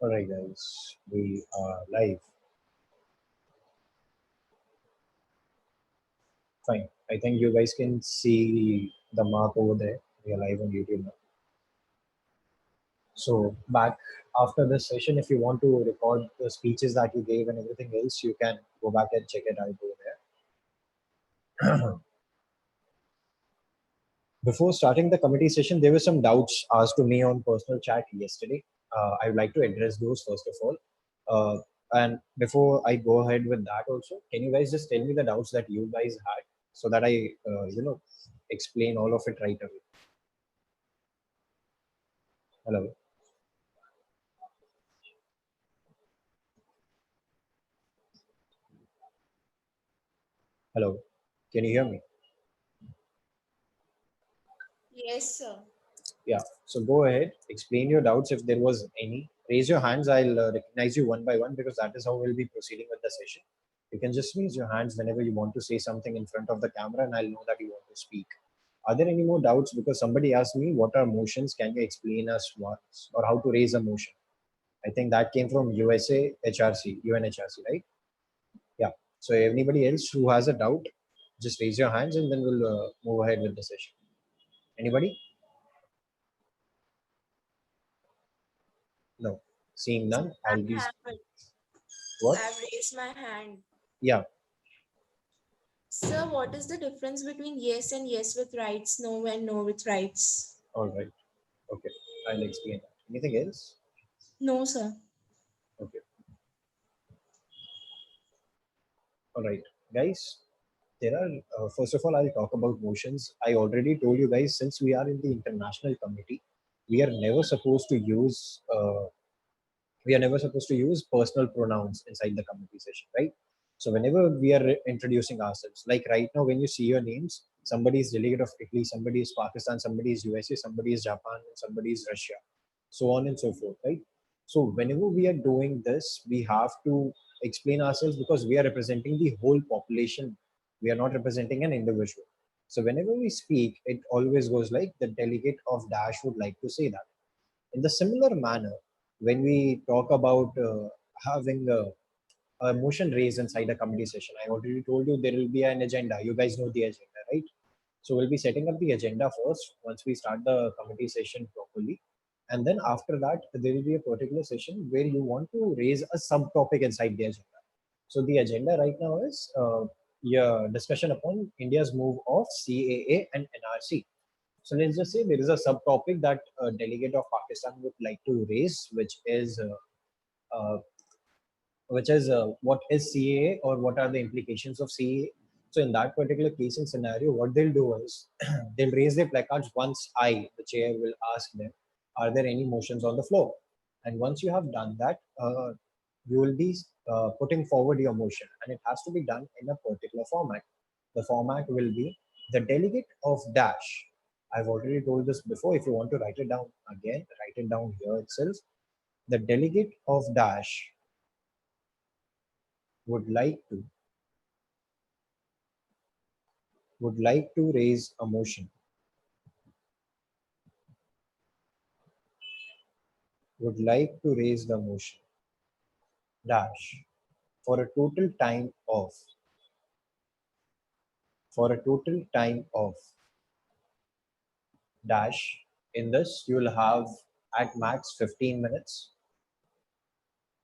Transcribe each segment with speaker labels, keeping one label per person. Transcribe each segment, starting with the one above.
Speaker 1: All right, guys, we are live. Fine. I think you guys can see the mark over there. We are live on YouTube now. So back after this session, if you want to record the speeches that you gave and everything else, you can go back and check it out over there. Before starting the committee session, there were some doubts asked to me on personal chat yesterday. I would like to address those first of all. And before I go ahead with that also, can you guys just tell me the doubts that you guys had so that I explain all of it right away? Hello, hello. Can you hear me?
Speaker 2: Yes, sir.
Speaker 1: Yeah. So go ahead, explain your doubts if there was any. Raise your hands. I'll recognize you one by one because that is how we'll be proceeding with the session. You can just raise your hands whenever you want to say something in front of the camera, and I'll know that you want to speak. Are there any more doubts? Because somebody asked me, what are motions? Can you explain us once or how to raise a motion? I think that came from USA HRC, UNHRC, right? Yeah. So anybody else who has a doubt, just raise your hands and then we'll move ahead with the session. Anybody? No. Seeing none,
Speaker 2: I
Speaker 1: I'll be.
Speaker 2: have
Speaker 1: What?
Speaker 2: I've raised my hand.
Speaker 1: Yeah.
Speaker 2: Sir, what is the difference between yes and yes with rights, no and no with rights?
Speaker 1: All right. Okay. I'll explain that. Anything else?
Speaker 2: No, sir.
Speaker 1: Okay. All right. Guys, there are, first of all, I'll talk about motions. I already told you guys, since we are in the international committee, we are never supposed to use personal pronouns inside the committee session, right? So whenever we are introducing ourselves, like right now, when you see your names, somebody is delegate of Italy, somebody is Pakistan, somebody is USA, somebody is Japan, and somebody is Russia, so on and so forth, right? So whenever we are doing this, we have to explain ourselves because we are representing the whole population. We are not representing an individual. So whenever we speak, it always goes like the delegate of Dash would like to say that. In the similar manner, when we talk about having a motion raised inside a committee session, I already told you there will be an agenda. You guys know the agenda, right? So we'll be setting up the agenda first once we start the committee session properly. And then after that, there will be a particular session where you want to raise a subtopic inside the agenda. So the agenda right now is yeah, discussion upon India's move of CAA and NRC. So let's just say there is a subtopic that a delegate of Pakistan would like to raise, which is what is CAA or what are the implications of CAA. So in that particular case and scenario, what they'll do is they'll raise their placards once the chair, will ask them, are there any motions on the floor? And once you have done that, you will be putting forward your motion, and it has to be done in a particular format. The format will be the delegate of dash. I've already told this before. If you want to write it down again, write it down here itself. The delegate of dash would like to raise a motion, would like to raise the motion dash for a total time of for a total time of dash. In this, you will have at max 15 minutes.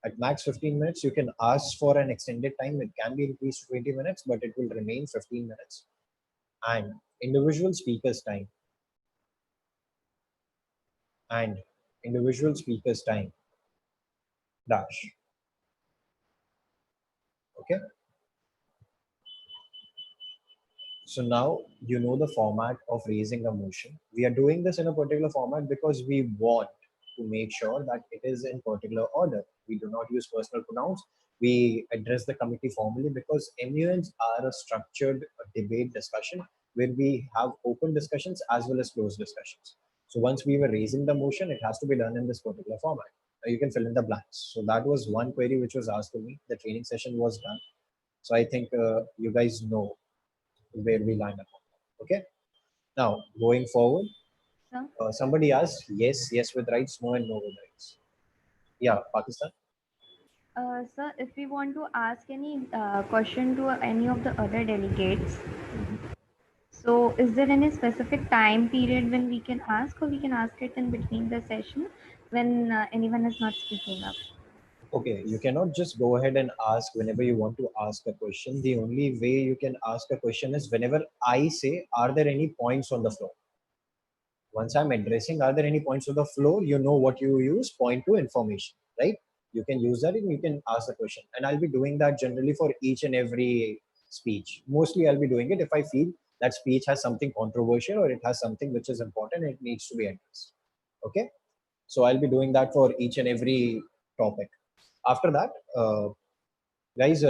Speaker 1: At max 15 minutes, you can ask for an extended time. It can be increased to 20 minutes, but it will remain 15 minutes. And individual speakers time and individual speakers time dash. Okay. So now you know the format of raising a motion. We are doing this in a particular format because we want to make sure that it is in particular order. We do not use personal pronouns. We address the committee formally because MUNs are a structured debate discussion where we have open discussions as well as closed discussions. So once we were raising the motion, it has to be done in this particular format. You can fill in the blanks. So that was one query which was asked to me. The training session was done. So I think you guys know where we line up. Okay. Now going forward,
Speaker 3: Sir,
Speaker 1: somebody asked yes, yes with rights, no, and no with rights. Yeah, Pakistan.
Speaker 3: Sir, if we want to ask any question to any of the other delegates,
Speaker 1: Mhm.
Speaker 3: so is there any specific time period when we can ask, or we can ask it in between the session when anyone is not speaking up?
Speaker 1: Okay, you cannot just go ahead and ask whenever you want to ask a question. The only way you can ask a question is whenever I say, are there any points on the floor? Once I'm addressing, are there any points on the floor? You know what you use, point to information, right? You can use that and you can ask the question. And I'll be doing that generally for each and every speech. Mostly I'll be doing it if I feel that speech has something controversial or it has something which is important and it needs to be addressed. Okay. So I'll be doing that for each and every topic. After that, guys,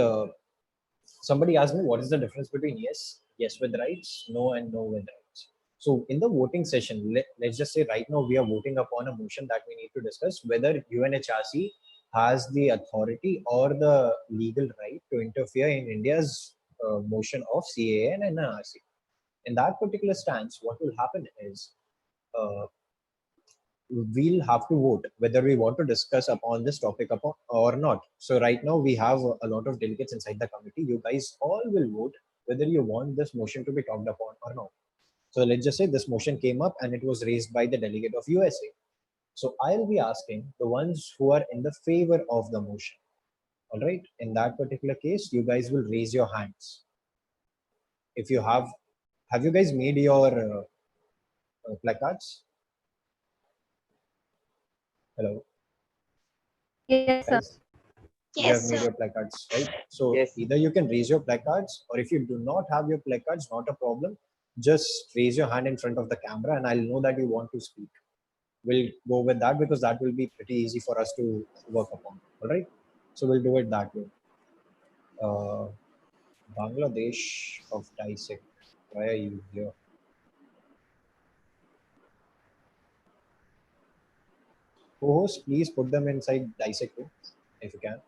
Speaker 1: somebody asked me what is the difference between yes with rights, no and no with rights. So in the voting session, let's just say right now we are voting upon a motion that we need to discuss whether UNHRC has the authority or the legal right to interfere in India's motion of CAA and NRC. In that particular stance, what will happen is uh, we'll have to vote whether we want to discuss upon this topic upon or not. So right now we have a lot of delegates inside the committee. You guys all will vote whether you want this motion to be talked upon or not. So let's just say this motion came up and it was raised by the delegate of USA. So I'll be asking the ones who are in the favor of the motion. All right. In that particular case, you guys will raise your hands. If you have you guys made your placards? Hello,
Speaker 3: Yes, sir.
Speaker 1: guys. You
Speaker 2: Yes,
Speaker 1: have made
Speaker 2: sir.
Speaker 1: your placards, right? So
Speaker 4: Yes.
Speaker 1: either you can raise your placards, or if you do not have your placards, not a problem. Just raise your hand in front of the camera, and I'll know that you want to speak. We'll go with that because that will be pretty easy for us to work upon. All right. So we'll do it that way. Uh, Bangladesh of dissect. Why are you here? Co-host, please put them inside dissect too, if you can.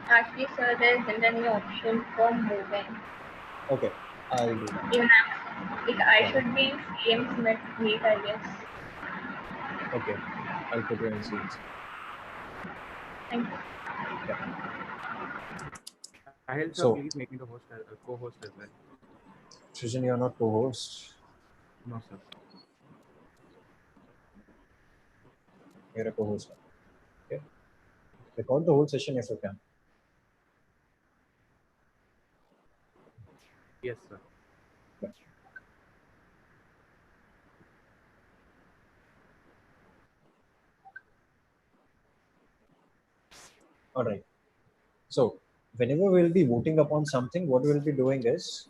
Speaker 5: Actually, sir, there isn't any option for moving.
Speaker 1: Okay, I'll do that.
Speaker 5: Even like I
Speaker 1: All right.
Speaker 5: should be in CM's meet, I guess.
Speaker 1: Okay, I'll put you in scenes.
Speaker 5: Thank you.
Speaker 1: Yeah.
Speaker 4: Sahil sir,
Speaker 1: So,
Speaker 4: please make me the host, co-host as well.
Speaker 1: Srijan, you're not co-host.
Speaker 4: No, sir.
Speaker 1: You're a co-host. Okay. Record the whole session if you can.
Speaker 4: Yes, sir.
Speaker 1: Yeah. All right. So whenever we'll be voting upon something, what we'll be doing is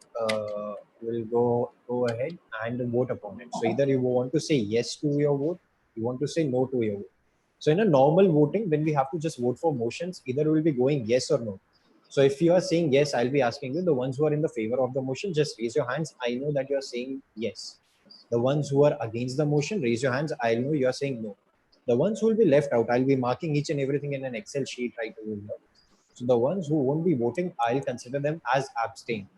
Speaker 1: we'll go ahead and vote upon it. So either you want to say yes to your vote, you want to say no to your vote. So in a normal voting, when we have to just vote for motions, either we'll be going yes or no. So if you are saying yes, I'll be asking you, the ones who are in the favor of the motion, just raise your hands. I know that you're saying yes. The ones who are against the motion, raise your hands. I know you're saying no. The ones who will be left out, I'll be marking each and everything in an Excel sheet right over here. So the ones who won't be voting, I'll consider them as abstain.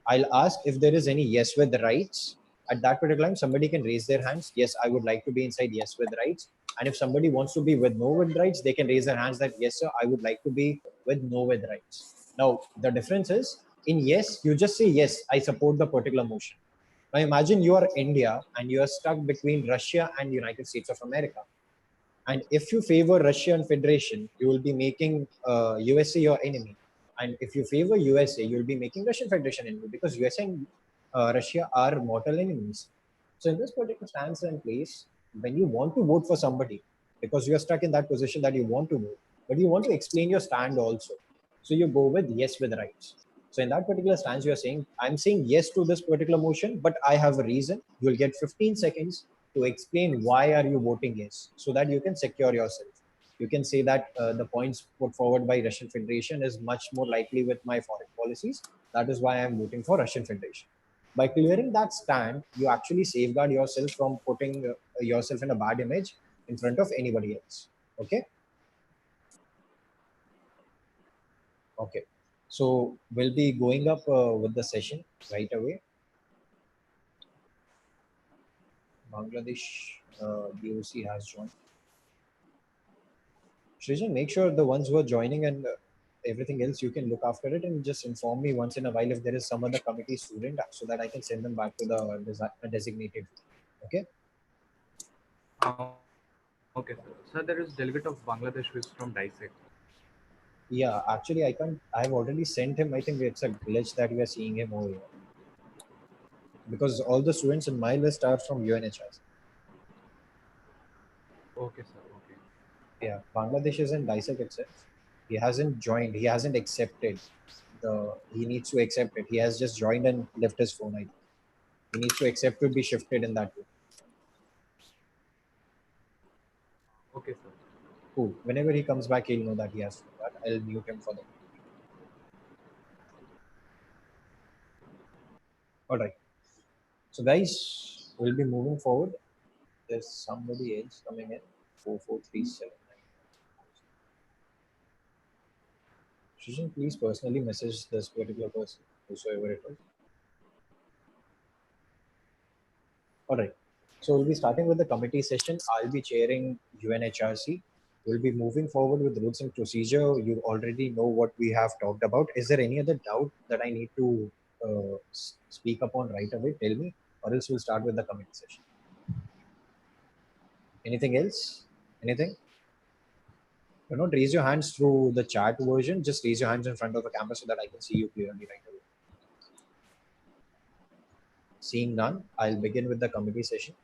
Speaker 1: I'll ask if there is any yes with rights. At that particular time, somebody can raise their hands. Yes, I would like to be inside yes with rights. And if somebody wants to be with no with rights, they can raise their hands that yes, sir, I would like to be with no with rights. Now, the difference is in yes, you just say yes, I support the particular motion. Now imagine you are India and you are stuck between Russia and United States of America. And if you favor Russian Federation, you will be making USA your enemy. And if you favor USA, you will be making Russian Federation enemy because USA and Russia are mortal enemies. So in this particular stance and place, when you want to vote for somebody, because you are stuck in that position that you want to vote, but you want to explain your stand also. So you go with yes with rights. So in that particular stance, you are saying, I'm saying yes to this particular motion, but I have a reason. You'll get 15 seconds to explain why are you voting yes, so that you can secure yourself. You can say that the points put forward by Russian Federation is much more likely with my foreign policies. That is why I'm voting for Russian Federation. By clearing that stand, you actually safeguard yourself from putting yourself in a bad image in front of anybody else. Okay. Okay. So we'll be going up with the session right away. Bangladesh DOC has joined. Srijan, make sure the ones who are joining and everything else, you can look after it and just inform me once in a while if there is some other committee student so that I can send them back to the designated. Okay.
Speaker 4: Okay, sir. Sir, there is delegate of Bangladesh who is from DISEC.
Speaker 1: Yeah, actually, I can't. I've already sent him. I think it's a glitch that we are seeing him over here because all the students in my list are from UNHRC.
Speaker 4: Okay, sir. Okay.
Speaker 1: Yeah, Bangladesh is in DISEC itself. He hasn't joined. He hasn't accepted the. He needs to accept it. He has just joined and left his phone. I think he needs to accept to be shifted in that way.
Speaker 4: Okay, sir.
Speaker 1: Cool. Whenever he comes back, he'll know that he has to do that. I'll mute him for the. All right. So guys, we'll be moving forward. There's somebody else coming in. 4437. Shishan, please personally message this particular person, whosoever it is. All right. So we'll be starting with the committee session. I'll be chairing UNHRC. We'll be moving forward with rules and procedure. You already know what we have talked about. Is there any other doubt that I need to speak upon right away? Tell me, or else we'll start with the committee session. Anything else? Anything? Do not raise your hands through the chat version. Just raise your hands in front of the camera so that I can see you clearly right away. Seeing none, I'll begin with the committee session.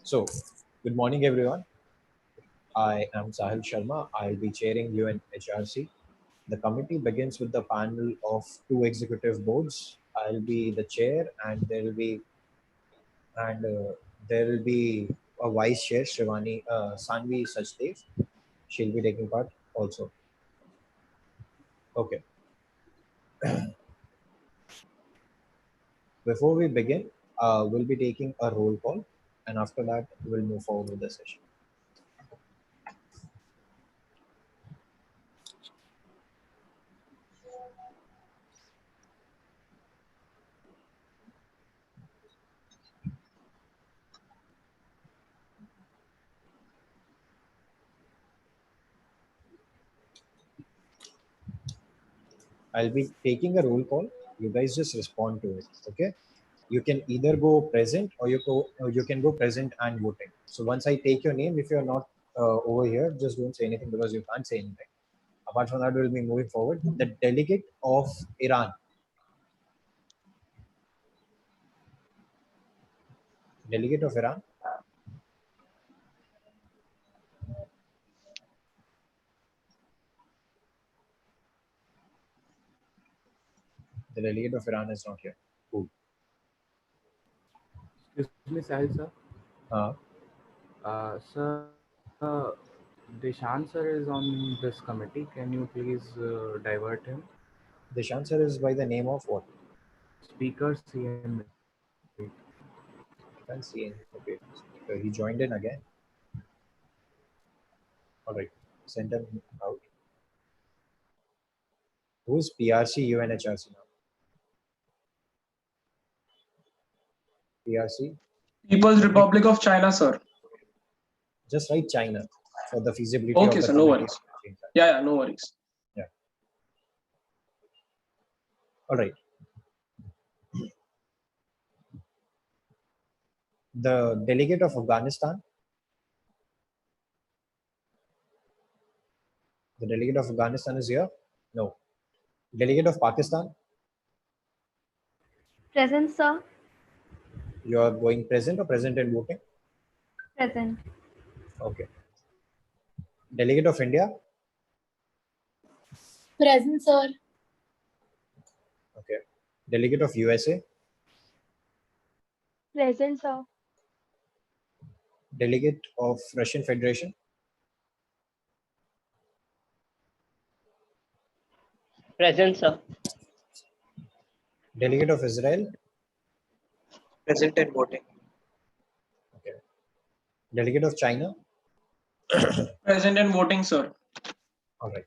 Speaker 1: So, good morning, everyone. I am Sahil Sharma. I'll be chairing UNHRC. The committee begins with the panel of two executive boards. I'll be the chair, and there will be a vice chair, Sanvi Sachdev. She'll be taking part also. Okay. Before we begin, we'll be taking a roll call, and after that, we'll move forward with the session. I'll be taking a roll call. You guys just respond to it. Okay. You can either go present or you can go present and voting. So once I take your name, if you're not over here, just don't say anything because you can't say anything. Apart from that, we'll be moving forward. The delegate of Iran. Delegate of Iran. The delegate of Iran is not here. Cool.
Speaker 4: Excuse me, Sahil, sir.
Speaker 1: Uh,
Speaker 4: Sir, Dishant sir is on this committee. Can you please divert him?
Speaker 1: the answer is by the name of what?
Speaker 4: Speaker CM.
Speaker 1: I can't see any. Okay. So he joined in again. All right. Send him out. Who's PRC UNHRC now? PRC.
Speaker 6: People's Republic of China, sir.
Speaker 1: Just write China for the feasibility
Speaker 6: Okay,
Speaker 1: of the
Speaker 6: sir, no
Speaker 1: committee.
Speaker 6: worries. Yeah, no worries.
Speaker 1: Yeah. All right. The delegate of Afghanistan. The delegate of Afghanistan is here? No. Delegate of Pakistan?
Speaker 3: Present, sir.
Speaker 1: You are going present or present and voting?
Speaker 3: Present.
Speaker 1: Okay. Delegate of India?
Speaker 5: Present, sir.
Speaker 1: Okay. Delegate of USA?
Speaker 5: Present, sir.
Speaker 1: Delegate of Russian Federation?
Speaker 7: Present, sir.
Speaker 1: Delegate of Israel?
Speaker 7: Present and voting.
Speaker 1: Okay. Delegate of China?
Speaker 6: Present and voting, sir.
Speaker 1: All right.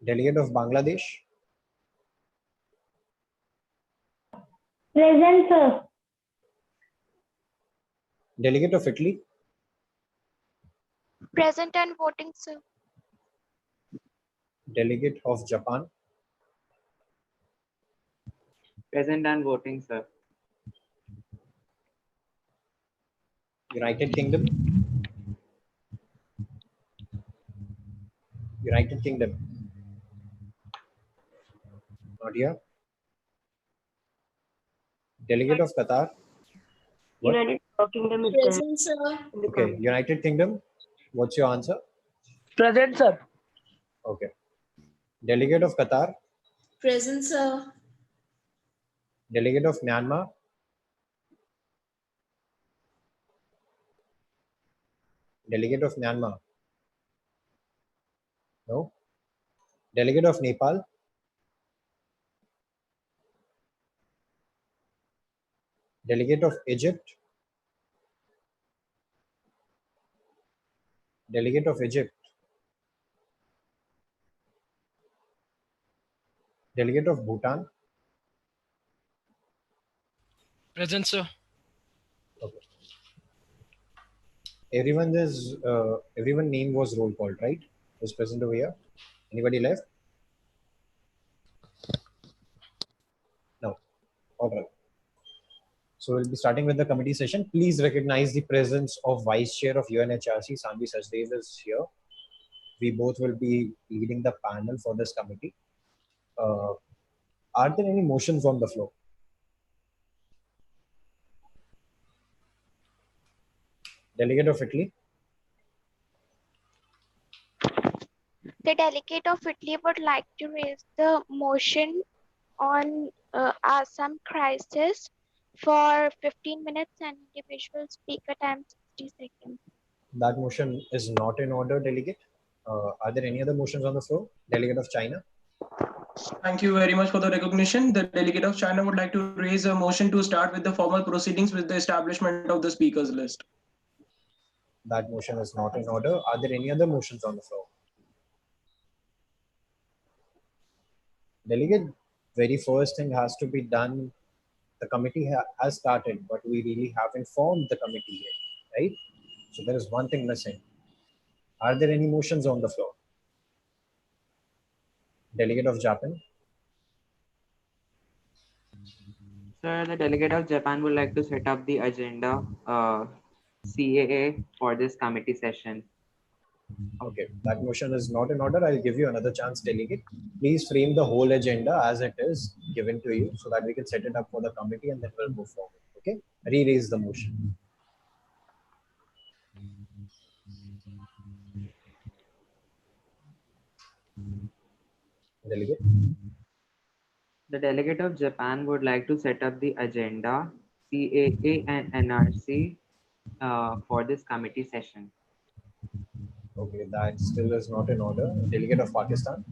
Speaker 1: Delegate of Bangladesh?
Speaker 5: Present, sir.
Speaker 1: Delegate of Italy?
Speaker 8: Present and voting, sir.
Speaker 1: Delegate of Japan.
Speaker 8: Present and voting, sir.
Speaker 1: United Kingdom. United Kingdom. Not here. Delegate of Qatar. What?
Speaker 5: United Kingdom is there.
Speaker 2: Present, sir.
Speaker 1: Okay, United Kingdom. What's your answer?
Speaker 5: Present, sir.
Speaker 1: Okay. Delegate of Qatar.
Speaker 2: Present, sir.
Speaker 1: Delegate of Myanmar. Delegate of Myanmar. No. Delegate of Nepal. Delegate of Egypt. Delegate of Egypt. Delegate of Bhutan.
Speaker 9: Present, sir.
Speaker 1: Okay. Everyone name was roll called, right? Was present over here. Anybody left? No. All right. So we'll be starting with the committee session. Please recognize the presence of Vice Chair of UNHRC, Sanvi Sachdev is here. We both will be leading the panel for this committee. Are there any motions on the floor? Delegate of Italy.
Speaker 10: The delegate of Italy would like to raise the motion on Assam crisis for 15 minutes and individual speaker time 60 seconds.
Speaker 1: That motion is not in order, delegate. Are there any other motions on the floor? Delegate of China.
Speaker 6: Thank you very much for the recognition. The delegate of China would like to raise a motion to start with the formal proceedings with the establishment of the speakers list.
Speaker 1: That motion is not in order. Are there any other motions on the floor? Delegate, very first thing has to be done. The committee has started, but we really haven't formed the committee yet, right? So there is one thing missing. Are there any motions on the floor? Delegate of Japan.
Speaker 8: Sir, the delegate of Japan would like to set up the agenda CAA for this committee session.
Speaker 1: Okay, that motion is not in order. I'll give you another chance, delegate. Please frame the whole agenda as it is given to you so that we can set it up for the committee and then we'll move forward. Okay, re-raise the motion. Delegate.
Speaker 8: The delegate of Japan would like to set up the agenda CAA and NRC for this committee session.
Speaker 1: Okay, that still is not in order. Delegate of Pakistan.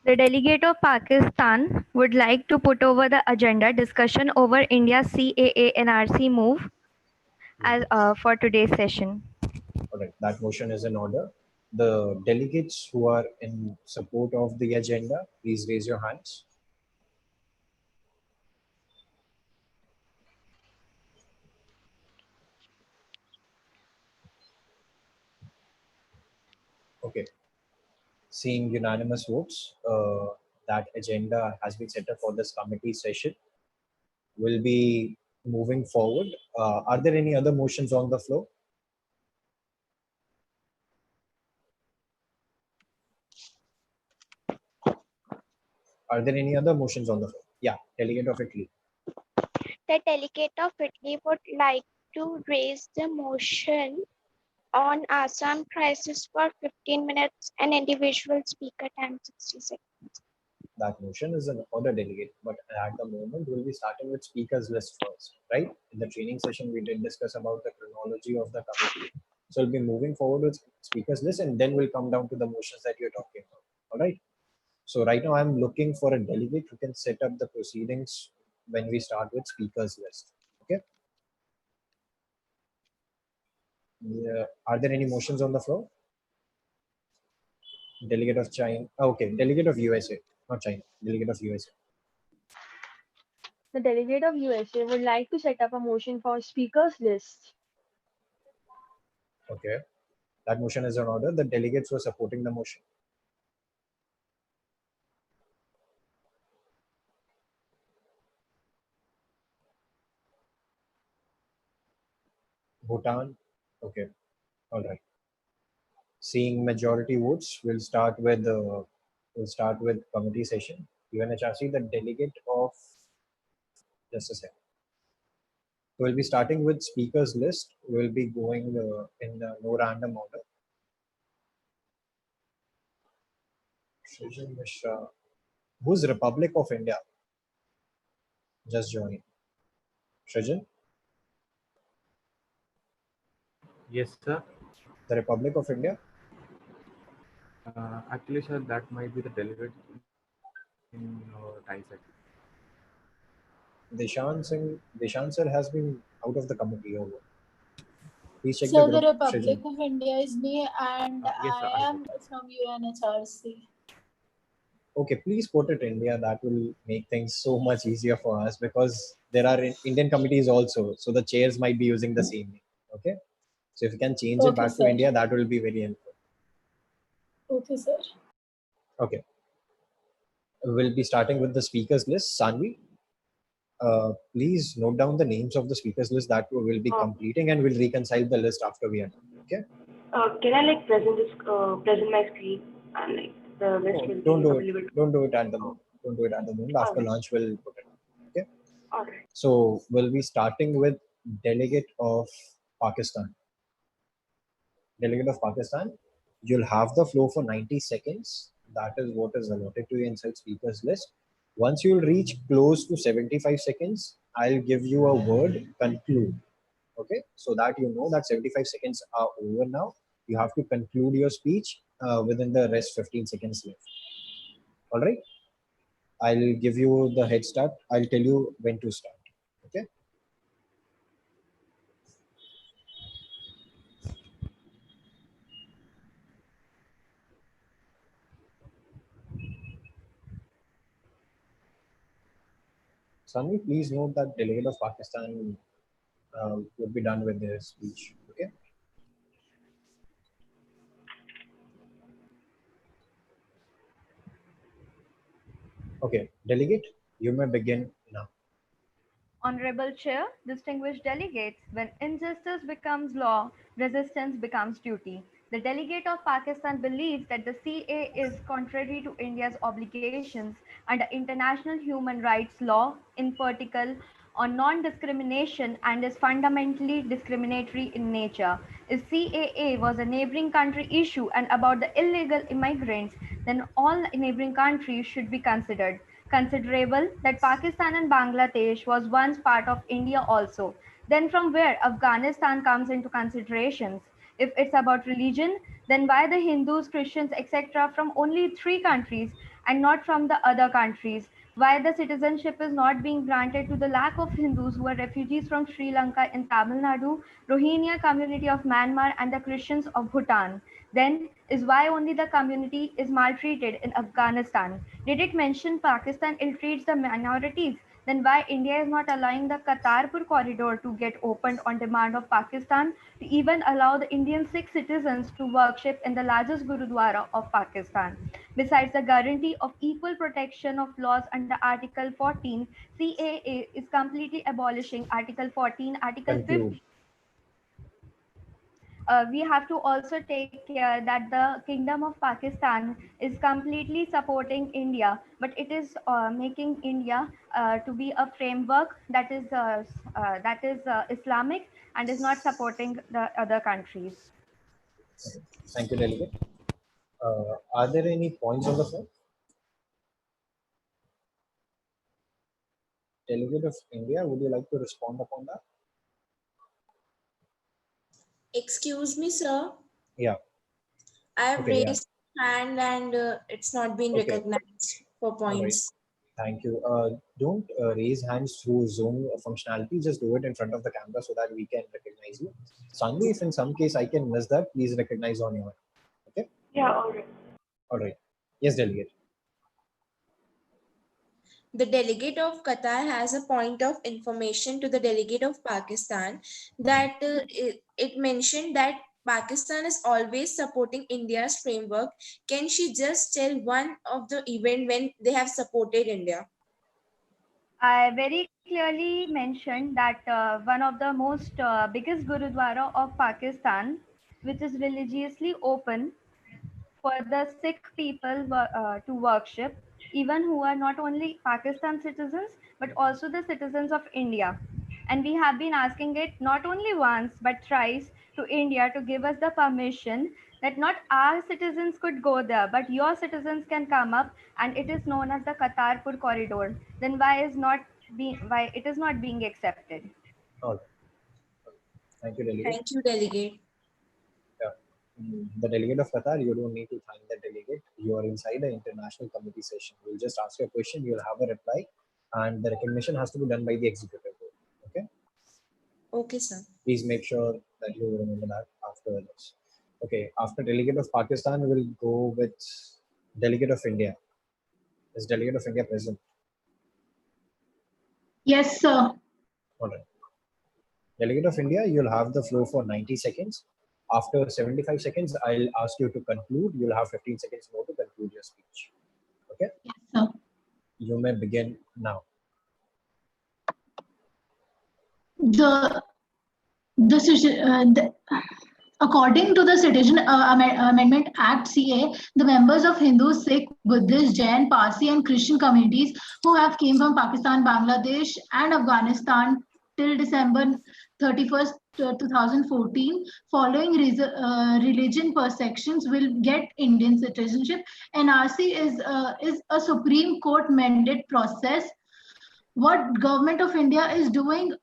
Speaker 3: The delegate of Pakistan would like to put over the agenda discussion over India's CAA NRC move as for today's session.
Speaker 1: All right, that motion is in order. The delegates who are in support of the agenda, please raise your hands. Okay. Seeing unanimous votes, that agenda has been set up for this committee session. We'll be moving forward. Are there any other motions on the floor? Are there any other motions on the floor? Yeah, delegate of Italy.
Speaker 10: The delegate of Italy would like to raise the motion on Assam crisis for 15 minutes and individual speaker time 60 seconds.
Speaker 1: That motion is an order, delegate, but at the moment we'll be starting with speakers list first, right? In the training session, we did discuss about the chronology of the committee. So we'll be moving forward with speakers list and then we'll come down to the motions that you're talking about. All right. So right now I'm looking for a delegate who can set up the proceedings when we start with speakers list. Okay. Yeah. Are there any motions on the floor? Delegate of China. Okay. Delegate of USA, not China. Delegate of USA.
Speaker 5: The delegate of USA would like to set up a motion for speakers list.
Speaker 1: Okay. That motion is in order. The delegates were supporting the motion. Bhutan. Okay. All right. Seeing majority votes, we'll start with committee session. UNHRC, the delegate of, just a second. We'll be starting with speakers list. We'll be going in no random order. Srijan Mishra. Who's Republic of India? Just joining. Srijan,
Speaker 4: Yes, sir.
Speaker 1: the Republic of India.
Speaker 4: Actually, sir, that might be the delegate in tie set.
Speaker 1: Deshan sir has been out of the committee. Over. Please check the
Speaker 11: So the
Speaker 1: group.
Speaker 11: Republic
Speaker 1: Srijan.
Speaker 11: of India is me, and
Speaker 4: Yes, sir.
Speaker 11: I am from UNHRC.
Speaker 1: Okay, please put it India. That will make things so much easier for us because there are Indian committees also. So the chairs might be using the same name. Okay. So if you can change it
Speaker 11: Okay,
Speaker 1: back to
Speaker 11: sir.
Speaker 1: India, that will be very helpful.
Speaker 11: Okay, sir.
Speaker 1: Okay. We'll be starting with the speakers list. Sanvi, please note down the names of the speakers list that we will be completing, and we'll reconcile the list after we are done. Okay.
Speaker 12: Can I like present my screen and like the rest will
Speaker 1: Don't
Speaker 12: be
Speaker 1: do it.
Speaker 12: available?
Speaker 1: Don't do it at the moment. Don't do it at the moment. After
Speaker 12: Alright.
Speaker 1: lunch, we'll put it. Okay.
Speaker 12: Alright.
Speaker 1: So we'll be starting with delegate of Pakistan. Delegate of Pakistan. You'll have the flow for 90 seconds. That is what is allotted to you inside speakers list. Once you'll reach close to 75 seconds, I'll give you a word, conclude. Okay, so that you know that 75 seconds are over now. You have to conclude your speech within the rest 15 seconds left. All right, I'll give you the head start. I'll tell you when to start. Okay. Sunny, please note that delegate of Pakistan would be done with their speech. Okay. Okay, delegate, you may begin now.
Speaker 3: Honorable Chair, distinguished delegates, when injustice becomes law, resistance becomes duty. The delegate of Pakistan believes that the CA is contrary to India's obligations under international human rights law, in particular on non-discrimination, and is fundamentally discriminatory in nature. If CAA was a neighboring country issue and about the illegal immigrants, then all neighboring countries should be considered. Considerable that Pakistan and Bangladesh was once part of India also. Then from where Afghanistan comes into considerations? If it's about religion, then why the Hindus, Christians, etc. from only 3 countries and not from the other countries? Why the citizenship is not being granted to the lack of Hindus who are refugees from Sri Lanka in Tamil Nadu, Rohingya community of Myanmar, and the Christians of Bhutan? Then is why only the community is maltreated in Afghanistan. Did it mention Pakistan ill-treats the minorities? Then why India is not allowing the Kartarpur corridor to get opened on demand of Pakistan to even allow the Indian Sikh citizens to worship in the largest Gurudwara of Pakistan? Besides the guarantee of equal protection of laws under Article 14, CAA is completely abolishing Article 14, Article
Speaker 1: Conclude.
Speaker 3: 50. We have to also take care that the Kingdom of Pakistan is completely supporting India, but it is making India to be a framework that is Islamic and is not supporting the other countries.
Speaker 1: Thank you, delegate. Are there any points on the floor? Delegate of India, would you like to respond upon that?
Speaker 2: Excuse me, sir.
Speaker 1: Yeah.
Speaker 2: I have
Speaker 1: Okay, yeah.
Speaker 2: raised hand and it's not been
Speaker 1: Okay.
Speaker 2: recognized for
Speaker 1: All right.
Speaker 2: points.
Speaker 1: Thank you. Don't raise hands through Zoom functionality. Just do it in front of the camera so that we can recognize you. Sanvi, if in some case I can miss that, please recognize on your own. Okay?
Speaker 12: Yeah, alright.
Speaker 1: All right. Yes, delegate.
Speaker 2: The delegate of Qatar has a point of information to the delegate of Pakistan that it mentioned that Pakistan is always supporting India's framework, can she just tell one of the event when they have supported India?
Speaker 3: I very clearly mentioned that one of the most biggest Gurudwara of Pakistan, which is religiously open for the Sikh people to worship, even who are not only Pakistan citizens but also the citizens of India. And we have been asking it not only once but thrice to India to give us the permission that not our citizens could go there, but your citizens can come up, and it is known as the Qatarpur corridor. Then why it is not being accepted?
Speaker 1: All right. Thank you, delegate.
Speaker 2: Thank you, delegate.
Speaker 1: Yeah. The delegate of Qatar, you don't need to thank the delegate. You are inside an international committee session. You'll just ask a question, you'll have a reply, and the recognition has to be done by the executive board. Okay.
Speaker 2: Okay, sir.
Speaker 1: Please make sure that you remember that after this. Okay. After delegate of Pakistan, we'll go with delegate of India. Is delegate of India present?
Speaker 11: Yes, sir.
Speaker 1: All right. Delegate of India, you'll have the floor for 90 seconds. After 75 seconds, I'll ask you to conclude. You'll have 15 seconds more to conclude your speech. Okay?
Speaker 11: Yes, sir.
Speaker 1: You may begin now.
Speaker 11: According to the Citizen Amendment Act (CA), the members of Hindu, Sikh, Buddhist, Jain, Parsi, and Christian communities who have came from Pakistan, Bangladesh, and Afghanistan till December 31st, 2014, following religion persecutions, will get Indian citizenship. NRC is a Supreme Court mandated process. What Government of India is doing,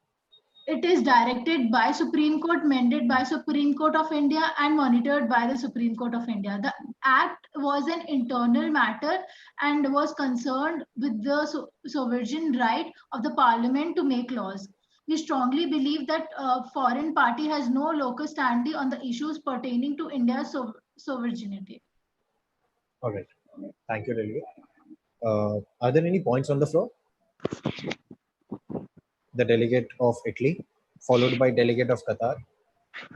Speaker 11: it is directed by Supreme Court, mandated by Supreme Court of India, and monitored by the Supreme Court of India. The act was an internal matter and was concerned with the sovereign right of the parliament to make laws. We strongly believe that foreign party has no local standing on the issues pertaining to India's sovereignty.
Speaker 1: All right. Thank you, delegate. Are there any points on the floor? The delegate of Italy, followed by delegate of Qatar.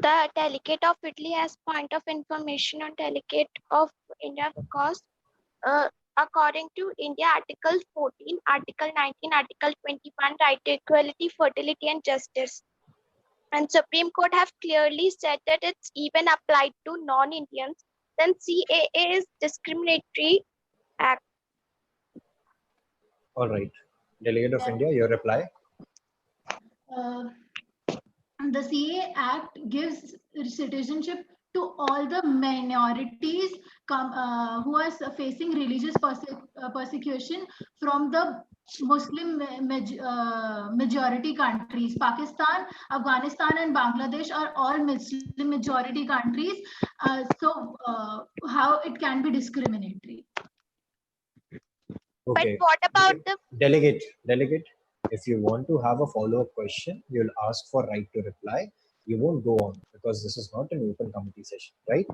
Speaker 10: The delegate of Italy has point of information on delegate of India because according to India, Article 14, Article 19, Article 21, right to equality, fertility, and justice. And Supreme Court have clearly said that it's even applied to non-Indians. Then CAA is discriminatory act.
Speaker 1: All right. Delegate of India, your reply.
Speaker 11: The CA Act gives citizenship to all the minorities who are facing religious persecution from the Muslim majority countries. Pakistan, Afghanistan, and Bangladesh are all Muslim majority countries. How it can be discriminatory?
Speaker 1: Okay.
Speaker 10: But what about the
Speaker 1: delegate? If you want to have a follow-up question, you'll ask for right to reply. You won't go on because this is not an open committee session, right?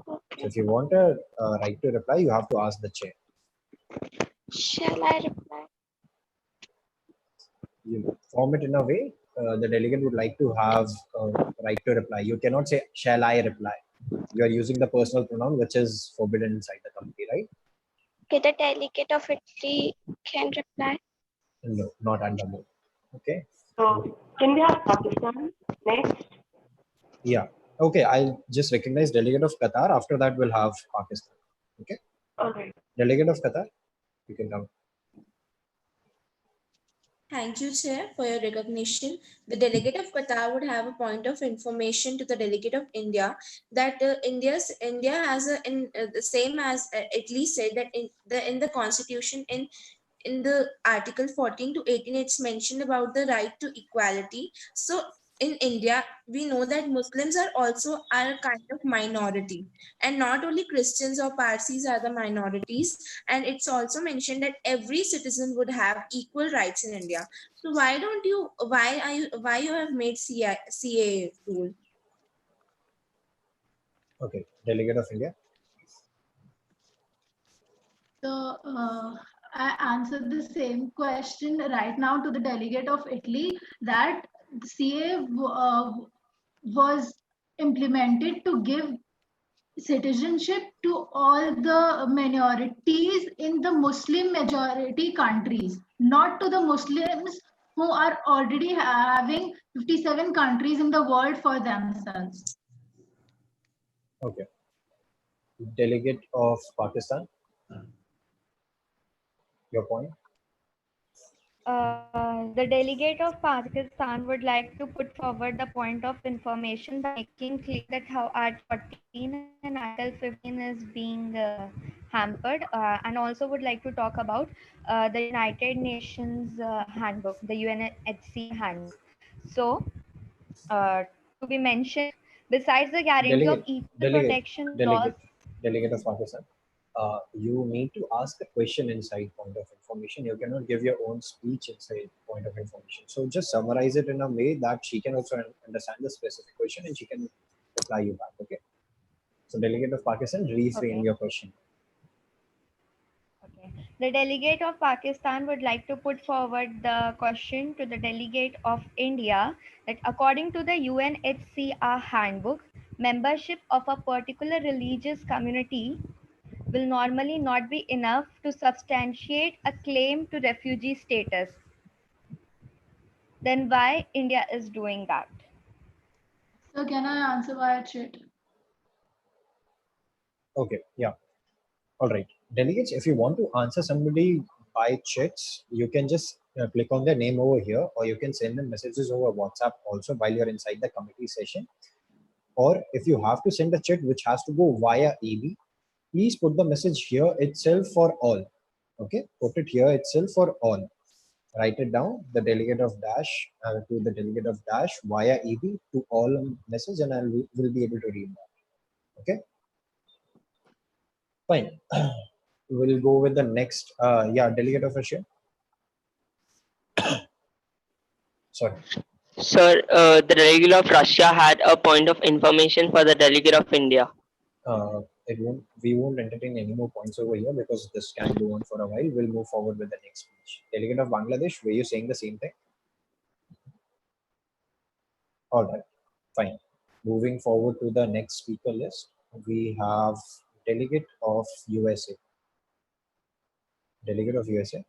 Speaker 10: Okay.
Speaker 1: So if you want a right to reply, you have to ask the chair.
Speaker 10: Shall I reply?
Speaker 1: You form it in a way the delegate would like to have right to reply. You cannot say, shall I reply? You are using the personal pronoun, which is forbidden inside the committee, right?
Speaker 10: Okay, the delegate of Italy can reply.
Speaker 1: No, not under move. Okay.
Speaker 12: So can we have Pakistan next?
Speaker 1: Yeah. Okay. I'll just recognize delegate of Qatar. After that, we'll have Pakistan. Okay.
Speaker 12: All right.
Speaker 1: Delegate of Qatar, you can come.
Speaker 2: Thank you, Chair, for your recognition. The delegate of Qatar would have a point of information to the delegate of India that India has the same as Italy said that in the constitution in the article 14 to 18 it's mentioned about the right to equality. So in India, we know that Muslims are also a kind of minority, and not only Christians or Parsis are the minorities. And it's also mentioned that every citizen would have equal rights in India. So why you have made CA rule?
Speaker 1: Okay, delegate of India.
Speaker 11: So I answered the same question right now to the delegate of Italy that CA was implemented to give citizenship to all the minorities in the Muslim majority countries, not to the Muslims who are already having 57 countries in the world for themselves.
Speaker 1: Okay. Delegate of Pakistan, your point.
Speaker 3: The delegate of Pakistan would like to put forward the point of information by making clear that how Art 14 and Article 15 is being hampered, and also would like to talk about the United Nations handbook, the UNHCR handbook. So, to be mentioned, besides the guarantee of
Speaker 1: Delegate,
Speaker 3: equal
Speaker 1: delegate,
Speaker 3: protection laws.
Speaker 1: delegate of Pakistan. You need to ask a question inside point of information. You cannot give your own speech inside point of information. So just summarize it in a way that she can also understand the specific question and she can reply you back. Okay. So delegate of Pakistan, reframe
Speaker 3: Okay.
Speaker 1: your question.
Speaker 3: Okay. The delegate of Pakistan would like to put forward the question to the delegate of India that according to the UNHCR handbook, membership of a particular religious community will normally not be enough to substantiate a claim to refugee status. Then why India is doing that?
Speaker 11: So can I answer via chat?
Speaker 1: Okay. Yeah. All right. Delegates, if you want to answer somebody by chats, you can just click on their name over here, or you can send them messages over WhatsApp also while you're inside the committee session. Or if you have to send a chat which has to go via EB, please put the message here itself for all. Okay, put it here itself for all. Write it down, the delegate of dash to the delegate of dash via EB to all message, and I will be able to read that. Okay, fine. We'll go with the next. Yeah, delegate of Russia. Sorry.
Speaker 7: Sir, the delegate of Russia had a point of information for the delegate of India.
Speaker 1: We won't entertain any more points over here because this can go on for a while. We'll move forward with the next speech. Delegate of Bangladesh, were you saying the same thing? All right, fine. Moving forward to the next speaker list, we have delegate of USA. Delegate of USA.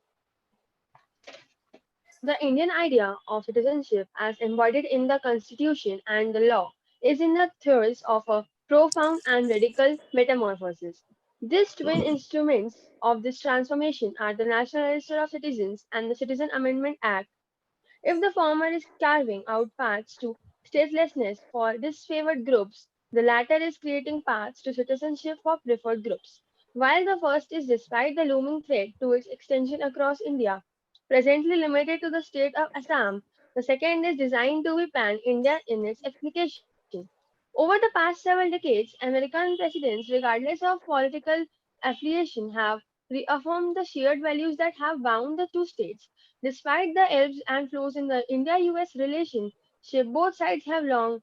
Speaker 13: The Indian idea of citizenship as embodied in the constitution and the law is in the throes of a profound and radical metamorphosis. These twin instruments of this transformation are the National Register of Citizens and the Citizen Amendment Act. If the former is carving out paths to statelessness for disfavored groups, the latter is creating paths to citizenship for preferred groups. While the first is, despite the looming threat to its extension across India, presently limited to the state of Assam, the second is designed to be pan-India in its application. Over the past several decades, American presidents, regardless of political affiliation, have reaffirmed the shared values that have bound the two states. Despite the ebbs and flows in the India-US relationship, both sides have long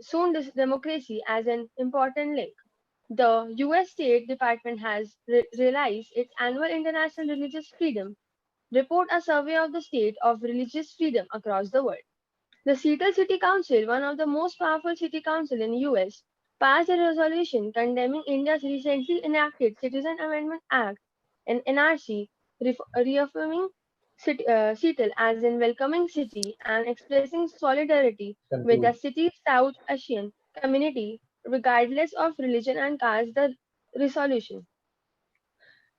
Speaker 13: seen democracy as an important link. The US State Department has realized its annual International Religious Freedom report, a survey of the state of religious freedom across the world. The Seattle City Council, one of the most powerful city councils in the US, passed a resolution condemning India's recently enacted Citizen Amendment Act and NRC, reaffirming Seattle as a welcoming city and expressing solidarity with the
Speaker 1: Conclude.
Speaker 13: city's South Asian community, regardless of religion and caste. The resolution.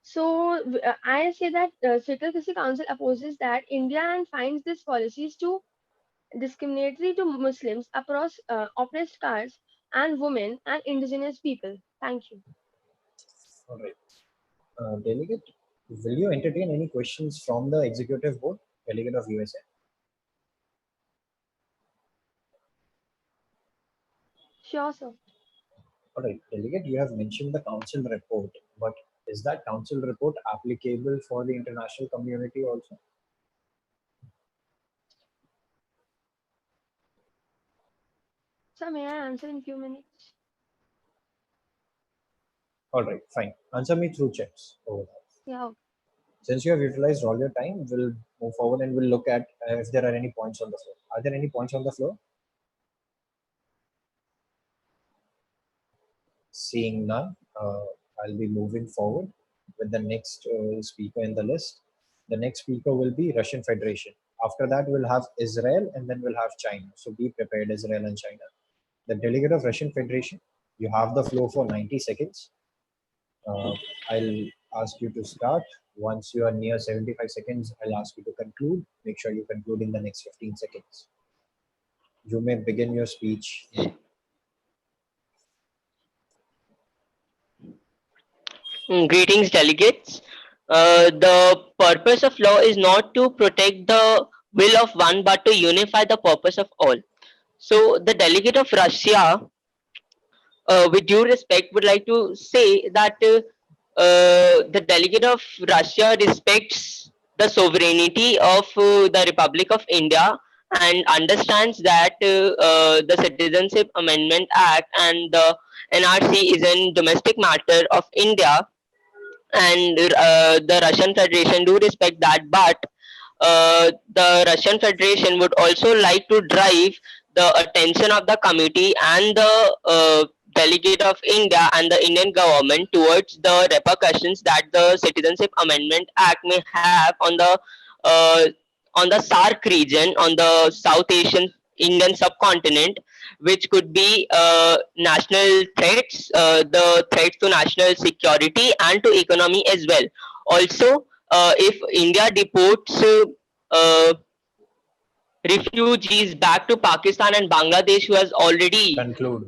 Speaker 13: So I say that Seattle City Council opposes that India and finds these policies to discriminatory to Muslims, across oppressed castes, and women and indigenous people. Thank you.
Speaker 1: All right. Delegate, will you entertain any questions from the executive board? Delegate of USA.
Speaker 13: Sure, sir.
Speaker 1: All right, delegate, you have mentioned the council report, but is that council report applicable for the international community also?
Speaker 13: Sir, may I answer in few minutes?
Speaker 1: All right, fine. Answer me through checks over that.
Speaker 13: Yeah. Okay.
Speaker 1: Since you have utilized all your time, we'll move forward and we'll look at if there are any points on the floor. Are there any points on the floor? Seeing none, I'll be moving forward with the next speaker in the list. The next speaker will be Russian Federation. After that, we'll have Israel and then we'll have China. So be prepared, Israel and China. The delegate of Russian Federation, you have the floor for 90 seconds. I'll ask you to start. Once you are near 75 seconds, I'll ask you to conclude. Make sure you conclude in the next 15 seconds. You may begin your speech now.
Speaker 7: Greetings, delegates. The purpose of law is not to protect the will of one, but to unify the purpose of all. So, the delegate of Russia, with due respect, would like to say that the delegate of Russia respects the sovereignty of the Republic of India and understands that the Citizenship Amendment Act and the NRC is a domestic matter of India, and the Russian Federation do respect that, but the Russian Federation would also like to drive the attention of the committee and the delegate of India and the Indian government towards the repercussions that the Citizenship Amendment Act may have uh, on the SARC region, on the South Asian Indian subcontinent, which could be national threats, the threats to national security and to economy as well. Also, if India deports uh, refugees back to Pakistan and Bangladesh,
Speaker 1: Conclude.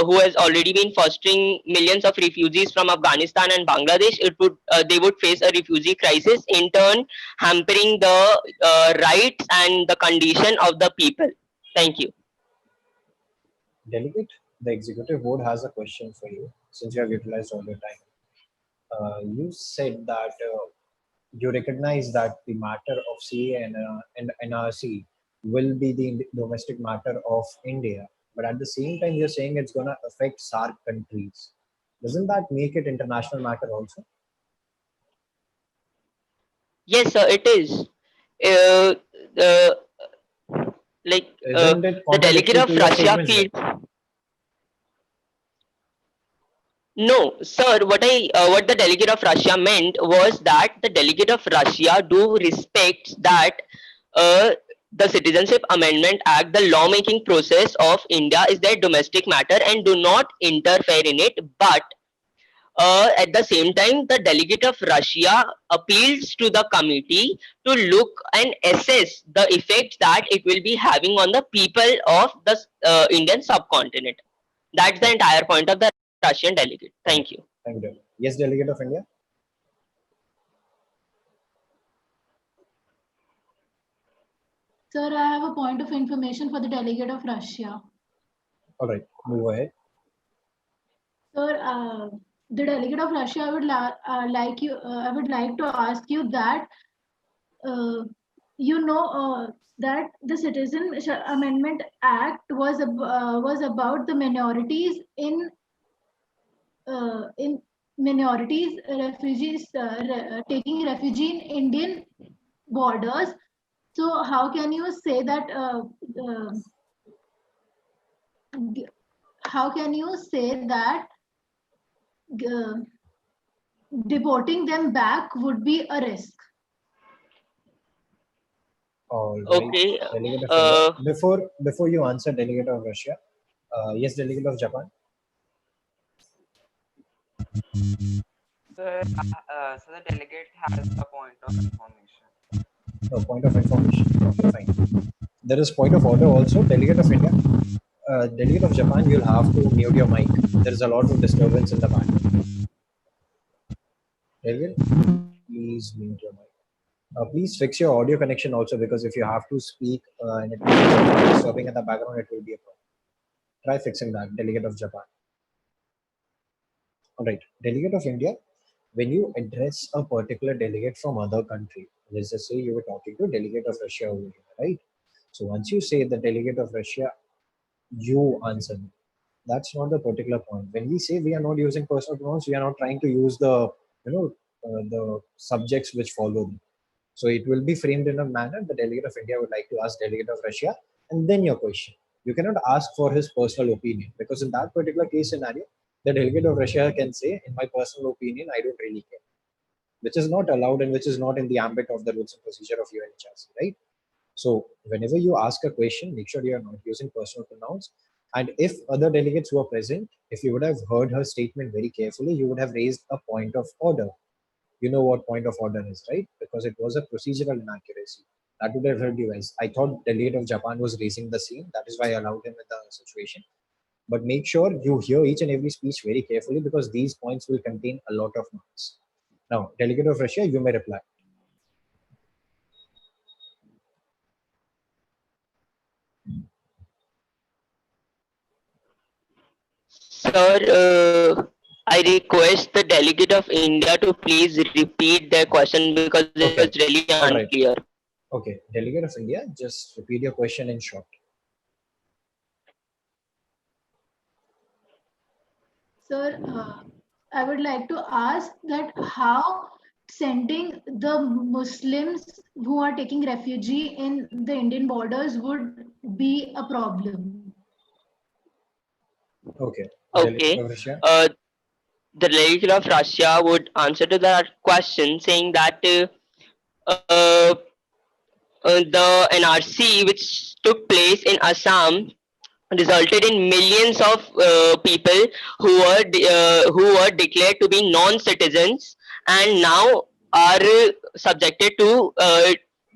Speaker 7: who has already been fostering millions of refugees from Afghanistan and Bangladesh, they would face a refugee crisis, in turn hampering the rights and the condition of the people. Thank you.
Speaker 1: Delegate, the executive board has a question for you since you have utilized all your time. You said that you recognize that the matter of CA and NRC will be the domestic matter of India, but at the same time, you're saying it's going to affect SARC countries. Doesn't that make it international matter also?
Speaker 7: Yes, sir, it is. Uh, uh, like
Speaker 1: Isn't it
Speaker 7: the delegate
Speaker 1: contradictory
Speaker 7: of
Speaker 1: to your
Speaker 7: Russia
Speaker 1: statements then?
Speaker 7: feels. No, sir. What the delegate of Russia meant was that the delegate of Russia do respect that uh, the Citizenship Amendment Act, the lawmaking process of India, is their domestic matter and do not interfere in it. But at the same time, the delegate of Russia appeals to the committee to look and assess the effects that it will be having on the people of the Indian subcontinent. That's the entire point of the Russian delegate. Thank you.
Speaker 1: Thank you. Yes, delegate of India.
Speaker 11: Sir, I have a point of information for the delegate of Russia.
Speaker 1: All right, move ahead.
Speaker 11: Sir, the delegate of Russia, I would like to ask you that, uh, that the Citizen Amendment Act was about the minorities in minorities, refugees, taking refugee in Indian borders. So how can you say that? How can you say that uh, deporting them back would be a risk?
Speaker 1: All right,
Speaker 7: Okay.
Speaker 1: delegate of India. Before you answer, delegate of Russia. Yes, delegate of Japan.
Speaker 8: So the delegate has a point of information.
Speaker 1: No, point of information. Okay, fine. There is point of order also. Delegate of India. Delegate of Japan, you'll have to mute your mic. There is a lot of disturbance in the background. Delegate, please mute your mic. Please fix your audio connection also, because if you have to speak and it will be disturbing in the background, it will be a problem. Try fixing that, delegate of Japan. All right, delegate of India, when you address a particular delegate from other country, let's just say you were talking to delegate of Russia over here, right? So once you say the delegate of Russia, you answer me. That's not the particular point. When we say we are not using personal pronouns, we are not trying to use the subjects which follow them. So it will be framed in a manner the delegate of India would like to ask delegate of Russia, and then your question. You cannot ask for his personal opinion, because in that particular case scenario, the delegate of Russia can say, in my personal opinion, I don't really care, which is not allowed and which is not in the ambit of the rules and procedure of UNHRC, right? So whenever you ask a question, make sure you are not using personal pronouns. And if other delegates who are present, if you would have heard her statement very carefully, you would have raised a point of order. You know what point of order is, right? Because it was a procedural inaccuracy. That would have helped you guys. I thought delegate of Japan was raising the same. That is why I allowed him in the situation. But make sure you hear each and every speech very carefully, because these points will contain a lot of marks. Now, delegate of Russia, you may reply.
Speaker 7: Sir, I request the delegate of India to please repeat their question because it was
Speaker 1: Okay.
Speaker 7: really
Speaker 1: All right.
Speaker 7: unclear.
Speaker 1: Okay. Delegate of India, just repeat your question in short.
Speaker 11: Sir, I would like to ask that how sending the Muslims who are taking refugee in the Indian borders would be a problem.
Speaker 1: Okay. Delegate
Speaker 7: Okay.
Speaker 1: of Russia.
Speaker 7: The delegate of Russia would answer to that question saying that uh, the NRC which took place in Assam resulted in millions of people who were declared to be non-citizens and now are subjected to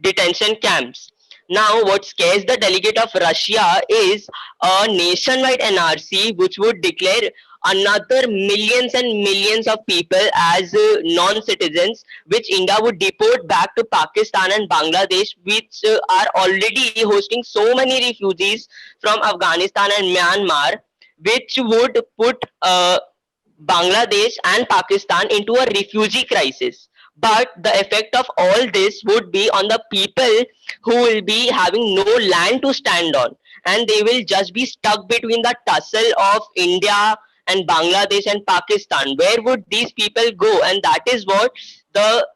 Speaker 7: detention camps. Now, what scares the delegate of Russia is a nationwide NRC which would declare another millions and millions of people as non-citizens, which India would deport back to Pakistan and Bangladesh, which are already hosting so many refugees from Afghanistan and Myanmar, which would put Bangladesh and Pakistan into a refugee crisis. But the effect of all this would be on the people who will be having no land to stand on, and they will just be stuck between the tussle of India and Bangladesh and Pakistan. Where would these people go? And that is what the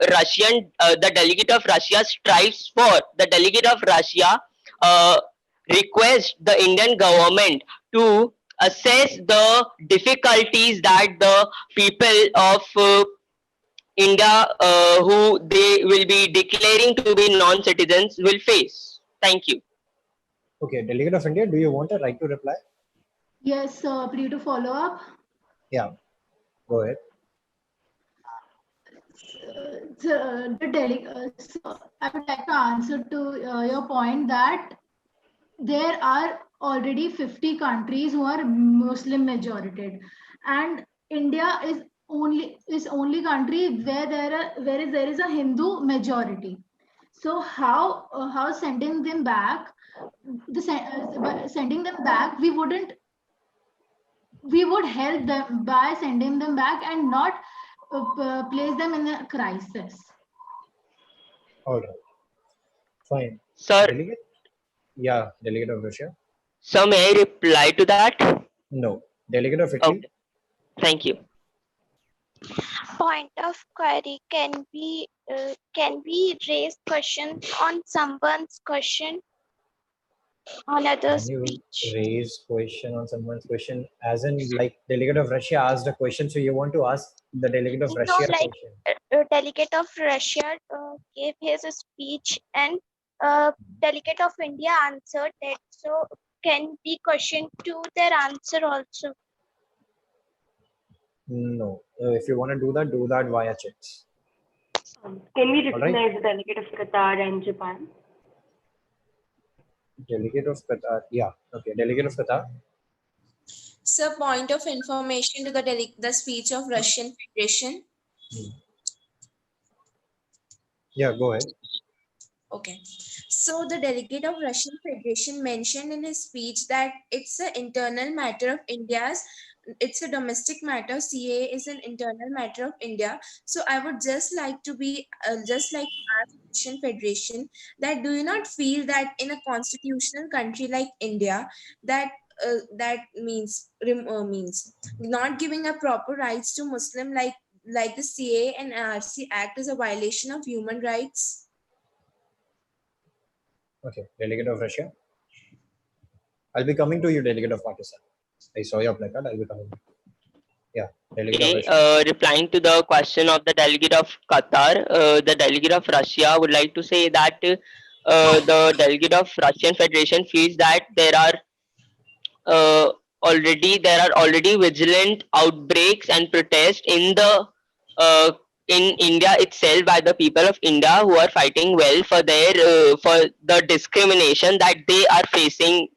Speaker 7: delegate of Russia strives for. The delegate of Russia uh, request the Indian government to assess the difficulties that the people of India who they will be declaring to be non-citizens will face. Thank you.
Speaker 1: Okay. Delegate of India, do you want a right to reply?
Speaker 11: Yes, please to follow up.
Speaker 1: Yeah. Go ahead.
Speaker 11: So I would like to answer to your point that there are already 50 countries who are Muslim majoritated, and India is only country where there is a Hindu majority. So how sending them back, by sending them back, we would help them by sending them back and not place them in a crisis.
Speaker 1: All right. Fine.
Speaker 7: Sir,
Speaker 1: Delegate? Yeah. Delegate of Russia?
Speaker 7: so may I reply to that?
Speaker 1: No. Delegate of Italy?
Speaker 7: Okay. Thank you.
Speaker 10: Point of query, can we raise questions on someone's question on other
Speaker 1: Can you
Speaker 10: speech?
Speaker 1: raise question on someone's question? As in, like, delegate of Russia asked a question, so you want to ask the delegate of
Speaker 10: No,
Speaker 1: Russia a
Speaker 10: like
Speaker 1: question?
Speaker 10: delegate of Russia gave his speech and delegate of India answered it. So can we question to their answer also?
Speaker 1: No. If you want to do that via chats.
Speaker 12: Can we
Speaker 1: All right.
Speaker 12: recognize the delegate of Qatar and Japan?
Speaker 1: Delegate of Qatar. Yeah. Okay. Delegate of Qatar.
Speaker 2: So, point of information to the speech of Russian Federation.
Speaker 1: Yeah. Go ahead.
Speaker 2: Okay. So the delegate of Russian Federation mentioned in his speech that it's an internal matter of India's, it's a domestic matter. CA is an internal matter of India. So I would just like to ask Russian Federation that do you not feel that in a constitutional country like India that means not giving a proper rights to Muslim like the CA and RC Act is a violation of human rights?
Speaker 1: Okay. Delegate of Russia. I'll be coming to you, delegate of Pakistan. I saw your placard. I'll be coming. Yeah, delegate of
Speaker 7: Okay,
Speaker 1: Russia.
Speaker 7: replying to the question of the delegate of Qatar, the delegate of Russia would like to say that the delegate of Russian Federation feels that uh, there are already vigilant outbreaks and protests uh, in India itself by the people of India who are fighting well for the discrimination that they are facing,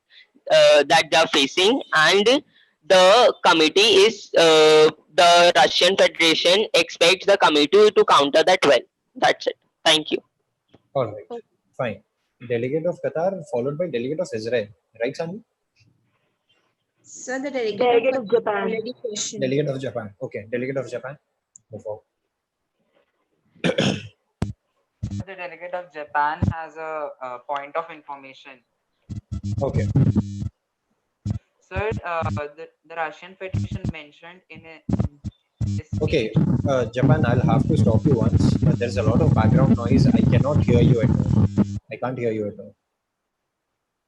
Speaker 7: and the committee is the Russian Federation expects the committee to counter that well. That's it. Thank you.
Speaker 1: All right, fine. Delegate of Qatar followed by delegate of Israel. Right, Sanju?
Speaker 2: So the delegate of
Speaker 12: Delegate of
Speaker 2: Qatar
Speaker 12: Japan.
Speaker 2: already questioned.
Speaker 1: Delegate of Japan. Okay, delegate of Japan. Move forward.
Speaker 8: The delegate of Japan has a point of information.
Speaker 1: Okay.
Speaker 8: Sir, the Russian Federation mentioned in this
Speaker 1: Okay,
Speaker 8: speech.
Speaker 1: Japan, I'll have to stop you once. There's a lot of background noise. I cannot hear you at all. I can't hear you at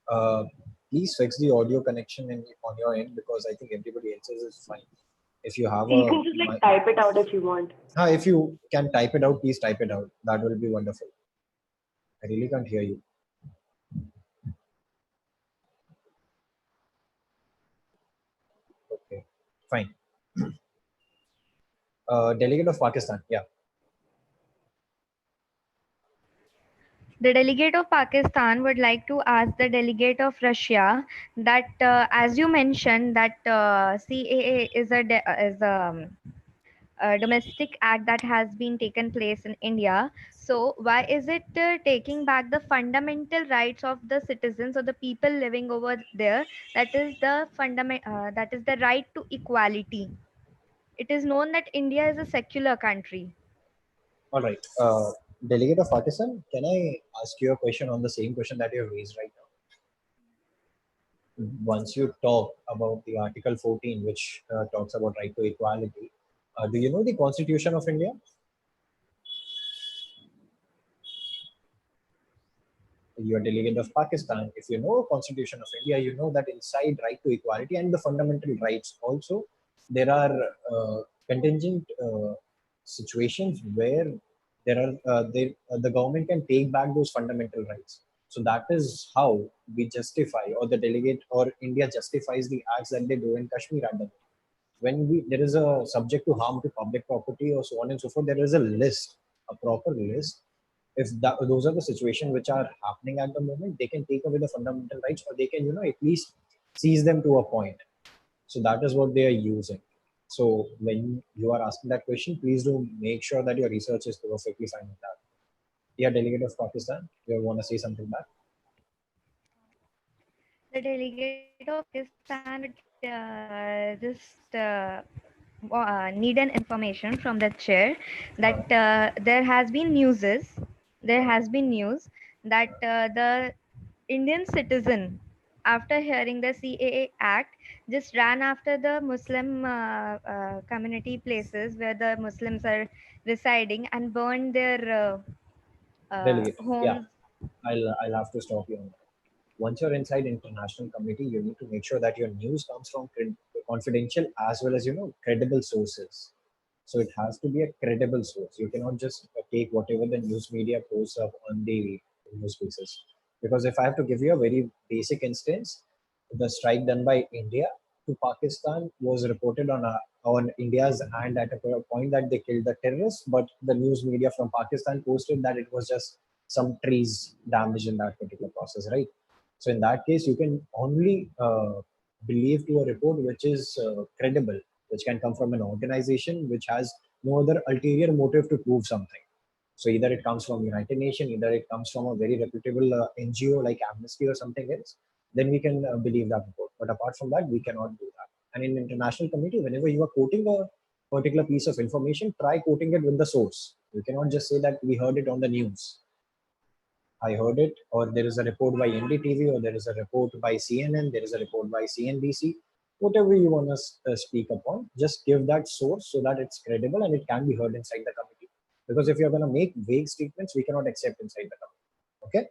Speaker 1: all. Please fix the audio connection on your end because I think everybody else's is fine. If you have
Speaker 12: You
Speaker 1: a
Speaker 12: can just like type it out if you want.
Speaker 1: if you can type it out, please type it out. That will be wonderful. I really can't hear you. Okay, fine. Delegate of Pakistan, yeah.
Speaker 3: The delegate of Pakistan would like to ask the delegate of Russia that, as you mentioned, that CAA is a domestic act that has been taken place in India. So why is it taking back the fundamental rights of the citizens or the people living over there? That is the that is the right to equality. It is known that India is a secular country.
Speaker 1: All right. Delegate of Pakistan, can I ask you a question on the same question that you have raised right now? Once you talk about the Article 14, which talks about right to equality, do you know the Constitution of India? You're a delegate of Pakistan. If you know Constitution of India, you know that inside right to equality and the fundamental rights also, there are contingent situations where the government can take back those fundamental rights. So that is how we justify, or the delegate or India justifies the acts that they do in Kashmir at the moment. When there is a subject to harm to public property or so on and so forth, there is a list, a proper list. If those are the situations which are happening at the moment, they can take away the fundamental rights, or they can, at least seize them to a point. So that is what they are using. So when you are asking that question, please do make sure that your research is perfectly fine with that. Yeah, delegate of Pakistan, you want to say something back?
Speaker 3: The delegate of Pakistan would need an information from the chair that there has been news that the Indian citizen, after hearing the CAA Act, just ran after the Muslim community places where the Muslims are residing and burned their
Speaker 1: Delegate, yeah,
Speaker 3: homes.
Speaker 1: I'll have to stop you on that. Once you're inside international committee, you need to make sure that your news comes from confidential as well as credible sources. So it has to be a credible source. You cannot just take whatever the news media posts up on the news basis. Because if I have to give you a very basic instance, the strike done by India to Pakistan was reported on India's hand at a point that they killed the terrorists, but the news media from Pakistan posted that it was just some trees damaged in that particular process, right? So in that case, you can only believe to a report which is credible, which can come from an organization which has no other ulterior motive to prove something. So either it comes from United Nations, either it comes from a very reputable NGO like Amnesty or something else, then we can believe that report. But apart from that, we cannot do that. And in international committee, whenever you are quoting a particular piece of information, try quoting it with the source. You cannot just say that we heard it on the news. I heard it, or there is a report by NDTV, or there is a report by CNN, there is a report by CNBC. Whatever you want to speak upon, just give that source so that it's credible and it can be heard inside the committee. Because if you're going to make vague statements, we cannot accept inside the committee. Okay?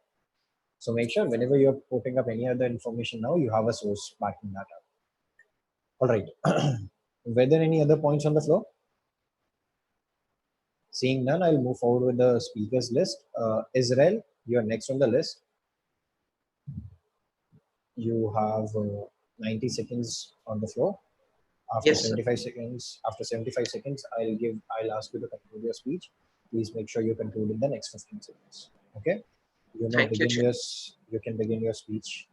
Speaker 1: So make sure whenever you're putting up any other information now, you have a source backing that up. All right. Were there any other points on the floor? Seeing none, I'll move forward with the speakers list. Israel, you're next on the list. You have 90 seconds on the floor. After
Speaker 14: Yes, sir.
Speaker 1: 75 seconds, I'll ask you to conclude your speech. Please make sure you conclude in the next 15 seconds. Okay? You may
Speaker 14: Thank you,
Speaker 1: begin
Speaker 14: Chair.
Speaker 1: you can begin your speech.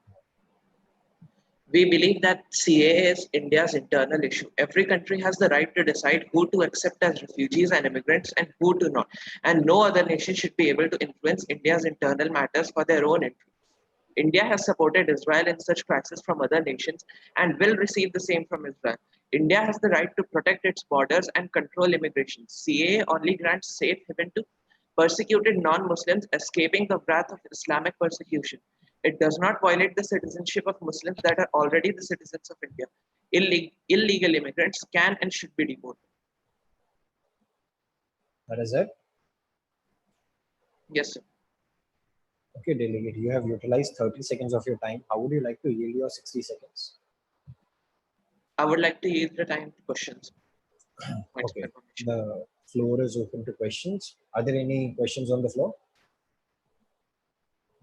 Speaker 14: We believe that CAA is India's internal issue. Every country has the right to decide who to accept as refugees and immigrants and who to not. And no other nation should be able to influence India's internal matters for their own interest. India has supported Israel in such crises from other nations and will receive the same from Israel. India has the right to protect its borders and control immigration. CAA only grants safe haven to persecuted non-Muslims escaping the wrath of Islamic persecution. It does not violate the citizenship of Muslims that are already the citizens of India. Illegal immigrants can and should be deported.
Speaker 1: That is it.
Speaker 14: Yes, sir.
Speaker 1: Okay, delegate, you have utilized 30 seconds of your time. How would you like to yield your 60 seconds?
Speaker 14: I would like to use the time to questions.
Speaker 1: Okay, the floor is open to questions. Are there any questions on the floor?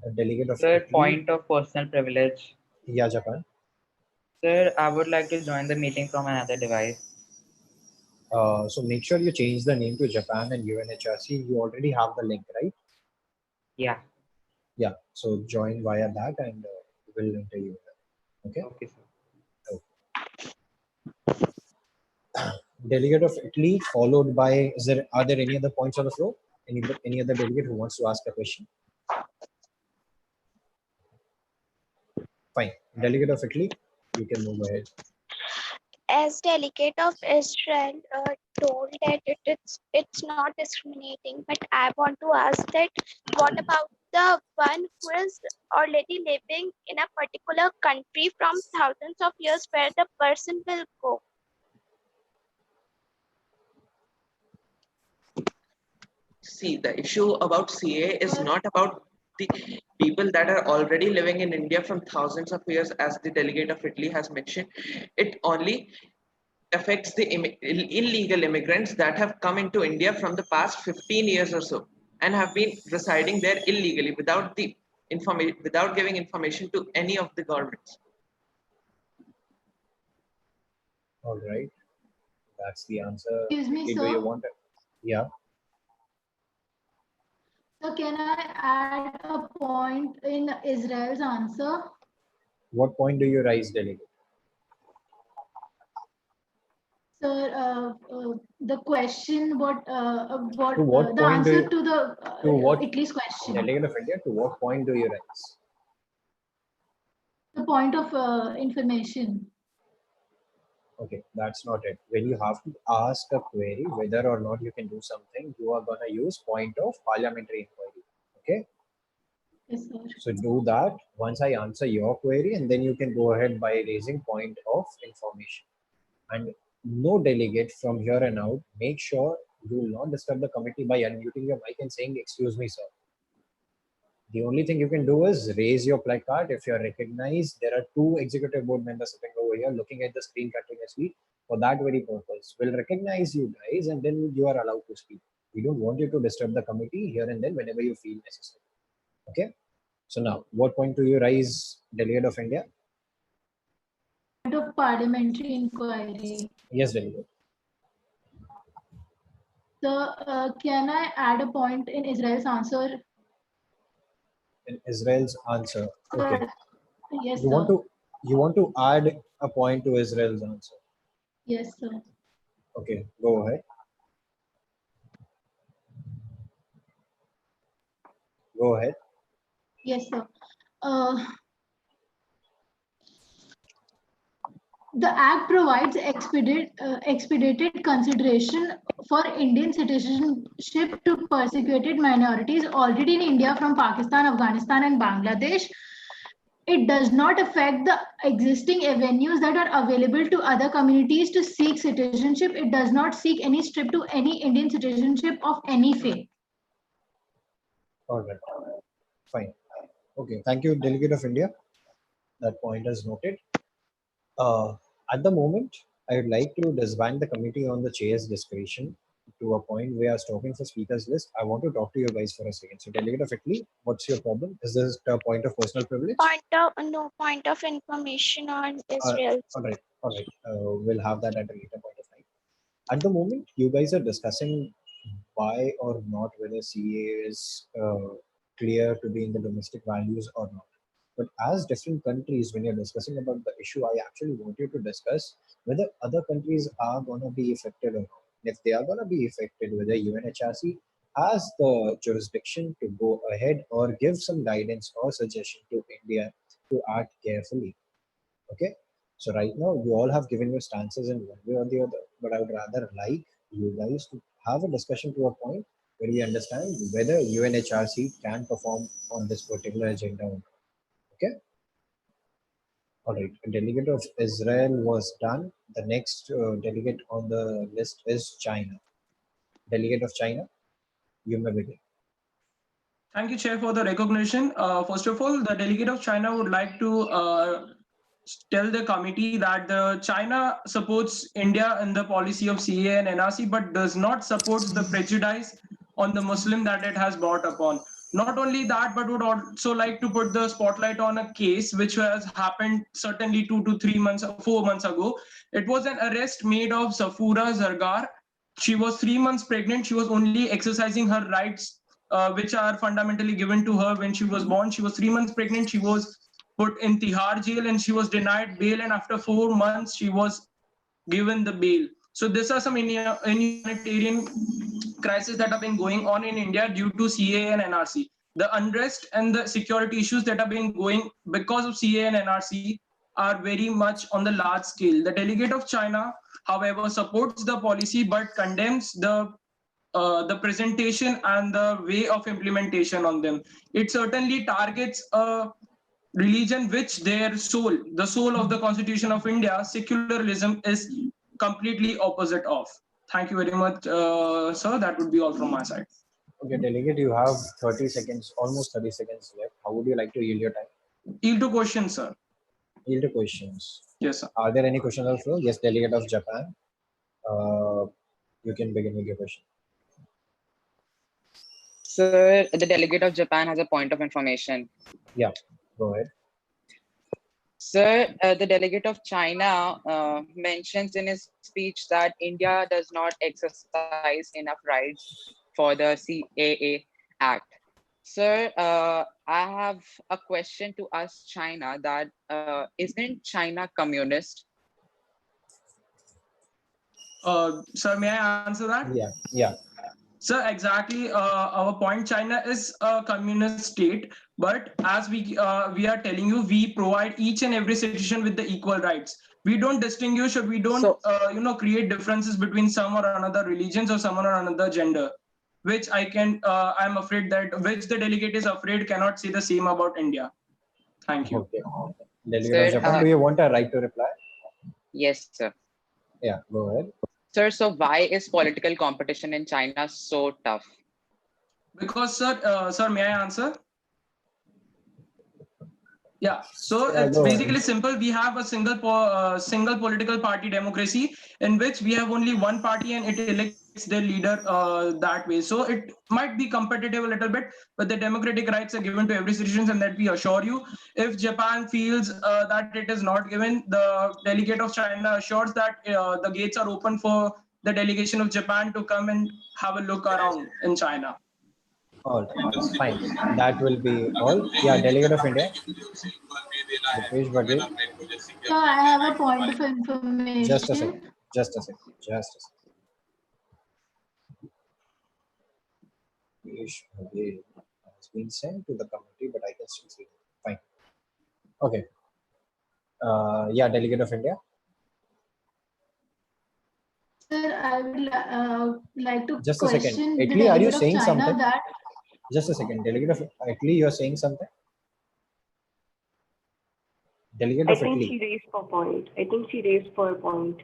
Speaker 1: A delegate of
Speaker 8: Sir,
Speaker 1: Italy.
Speaker 8: point of personal privilege.
Speaker 1: Yeah, Japan.
Speaker 8: Sir, I would like to join the meeting from another device.
Speaker 1: So make sure you change the name to Japan and UNHRC. You already have the link, right?
Speaker 8: Yeah.
Speaker 1: Yeah. So join via that and we'll enter you there. Okay.
Speaker 8: Okay, sir.
Speaker 1: Delegate of Italy, followed by, are there any other points on the floor? Any other delegate who wants to ask a question? Fine. Delegate of Italy, you can move ahead.
Speaker 10: As delegate of Israel told that it's not discriminating, but I want to ask that what about the one who is already living in a particular country from thousands of years where the person will go?
Speaker 14: See, the issue about CA is not about the people that are already living in India from thousands of years, as the delegate of Italy has mentioned. It only affects the illegal immigrants that have come into India from the past 15 years or so and have been residing there illegally without the information, without giving information to any of the governments.
Speaker 1: All right. That's the answer.
Speaker 11: Excuse me,
Speaker 1: Do
Speaker 11: sir.
Speaker 1: you want it? Yeah.
Speaker 11: So can I add a point in Israel's answer?
Speaker 1: What point do you raise, delegate?
Speaker 11: Sir, the question,
Speaker 1: To what
Speaker 11: the
Speaker 1: point
Speaker 11: answer to the
Speaker 1: to what
Speaker 11: Italy's question.
Speaker 1: delegate of India? To what point do you raise?
Speaker 11: The point of information.
Speaker 1: Okay, that's not it. When you have to ask a query whether or not you can do something, you are gonna use point of parliamentary inquiry. Okay.
Speaker 11: Yes, sir.
Speaker 1: So do that once I answer your query, and then you can go ahead by raising point of information. And no delegate from here and out, make sure you will not disturb the committee by unmuting your mic and saying, "Excuse me, sir." The only thing you can do is raise your placard. If you're recognized, there are two executive board members sitting over here looking at the screen continuously for that very purpose. We'll recognize you guys and then you are allowed to speak. We don't want you to disturb the committee here and then whenever you feel necessary. Okay? So now, what point do you raise, delegate of India?
Speaker 11: Point of parliamentary inquiry.
Speaker 1: Yes, delegate.
Speaker 11: So can I add a point in Israel's answer?
Speaker 1: In Israel's answer. Okay.
Speaker 11: Yes,
Speaker 1: You
Speaker 11: sir.
Speaker 1: want to add a point to Israel's answer.
Speaker 11: Yes, sir.
Speaker 1: Okay, go ahead. Go ahead.
Speaker 11: Yes, sir. The Act provides expedited consideration for Indian citizenship to persecuted minorities already in India from Pakistan, Afghanistan, and Bangladesh. It does not affect the existing avenues that are available to other communities to seek citizenship. It does not seek any strip to any Indian citizenship of any faith.
Speaker 1: All right. Fine. Okay, thank you, Delegate of India. That point is noted. At the moment, I would like to disband the committee on the chair's discretion to a point where I was talking for speakers list. I want to talk to you guys for a second. So, Delegate of Italy, what's your problem? Is this a point of personal privilege?
Speaker 10: Point of information on
Speaker 1: Uh,
Speaker 10: Israel.
Speaker 1: all right, all right. We'll have that at a later point of time. At the moment, you guys are discussing why or not whether CA is clear to be in the domestic values or not. But as different countries, when you're discussing about the issue, I actually want you to discuss whether other countries are going to be affected or not. If they are going to be affected, whether UNHRC has the jurisdiction to go ahead or give some guidance or suggestion to India to act carefully. Okay. So right now, you all have given your stances in one way or the other, but I would rather like you guys to have a discussion to a point where we understand whether UNHRC can perform on this particular agenda or not. Okay. All right. A delegate of Israel was done. The next delegate on the list is China. Delegate of China, you may begin.
Speaker 6: Thank you, Chair, for the recognition. First of all, the delegate of China would like to tell the committee that the China supports India in the policy of CA and NRC, but does not support the prejudice on the Muslim that it has brought upon. Not only that, but would also like to put the spotlight on a case which has happened certainly 2 to 3 months, 4 months ago. It was an arrest made of Safura Zargar. She was 3 months pregnant. She was only exercising her rights, which are fundamentally given to her when she was born. She was 3 months pregnant. She was put in Tihar jail and she was denied bail. And after 4 months, she was given the bail. So these are some humanitarian crises that have been going on in India due to CA and NRC. The unrest and the security issues that have been going because of CA and NRC are very much on the large scale. The delegate of China, however, supports the policy but condemns the presentation and the way of implementation on them. It certainly targets a religion which their soul, the soul of the Constitution of India, secularism, is completely opposite of. Thank you very much, sir. That would be all from my side.
Speaker 1: Okay, delegate, you have 30 seconds, almost 30 seconds left. How would you like to yield your time?
Speaker 6: Yield to questions, sir.
Speaker 1: Yield to questions.
Speaker 6: Yes, sir.
Speaker 1: Are there any questions on the floor? Yes, delegate of Japan. You can begin with your question.
Speaker 15: Sir, the delegate of Japan has a point of information.
Speaker 1: Yeah, go ahead.
Speaker 15: Sir, the delegate of China mentions in his speech that India does not exercise enough rights for the CAA Act. Sir, I have a question to ask China that isn't China communist?
Speaker 6: Sir, may I answer that?
Speaker 1: Yeah.
Speaker 6: So exactly, our point. China is a communist state, but as we are telling you, we provide each and every citizen with the equal rights. We don't distinguish, or we don't create differences between some or another religions or someone or another gender. Which I'm afraid that which the delegate is afraid cannot say the same about India. Thank you.
Speaker 1: Okay. Delegate of Japan, do you want a right to reply?
Speaker 15: Yes, sir.
Speaker 1: Yeah, go ahead.
Speaker 15: Sir, so why is political competition in China so tough?
Speaker 6: Because, sir, may I answer? Yeah, so it's basically simple. We have a single political party democracy in which we have only one party and it elects their leader that way. So it might be competitive a little bit, but the democratic rights are given to every citizen, and that we assure you. If Japan feels that it is not given, the delegate of China assures that the gates are open for the delegation of Japan to come and have a look around in China.
Speaker 1: All right, fine. That will be all. Yeah, delegate of India. Dipesh Badel.
Speaker 11: So I have a point of information.
Speaker 1: Just a second. Dipesh Badel has been sent to the committee, but I can still see it. Fine. Okay. Yeah, delegate of India.
Speaker 11: Sir, I would like to
Speaker 1: Just a second.
Speaker 11: question the
Speaker 1: Italy, are you
Speaker 11: delegate of
Speaker 1: saying
Speaker 11: China
Speaker 1: something?
Speaker 11: that.
Speaker 1: Just a second. Delegate of Italy, you are saying something? Delegate
Speaker 12: I
Speaker 1: of
Speaker 12: think
Speaker 1: Italy.
Speaker 12: she raised for point. I think she raised for a point.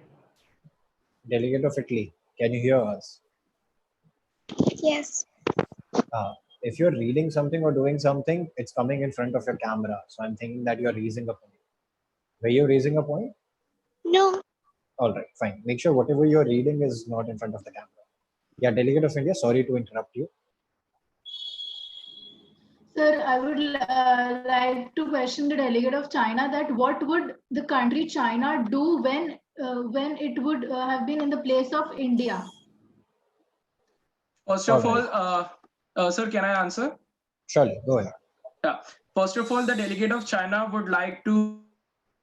Speaker 1: Delegate of Italy, can you hear us?
Speaker 10: Yes.
Speaker 1: If you're reading something or doing something, it's coming in front of your camera. So I'm thinking that you're raising a point. Were you raising a point?
Speaker 10: No.
Speaker 1: All right, fine. Make sure whatever you're reading is not in front of the camera. Yeah, Delegate of India, sorry to interrupt you.
Speaker 11: Sir, I would like to question the delegate of China that what would the country China do when it would have been in the place of India?
Speaker 6: First
Speaker 1: All
Speaker 6: of all,
Speaker 1: right.
Speaker 6: sir, can I answer?
Speaker 1: Surely, go ahead.
Speaker 6: Yeah. First of all, the delegate of China would like to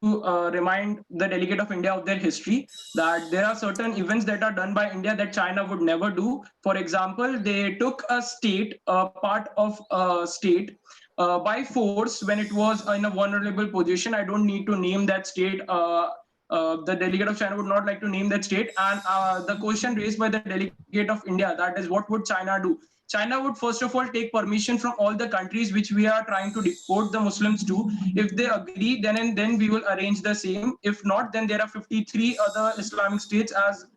Speaker 6: remind the delegate of India of their history, that there are certain events that are done by India that China would never do. For example, they took a state, a part of a state, by force when it was in a vulnerable position. I don't need to name that state. The delegate of China would not like to name that state. And the question raised by the delegate of India, that is, what would China do? China would first of all take permission from all the countries which we are trying to deport the Muslims to. If they agree, then we will arrange the same. If not, then there are 53 other Islamic states as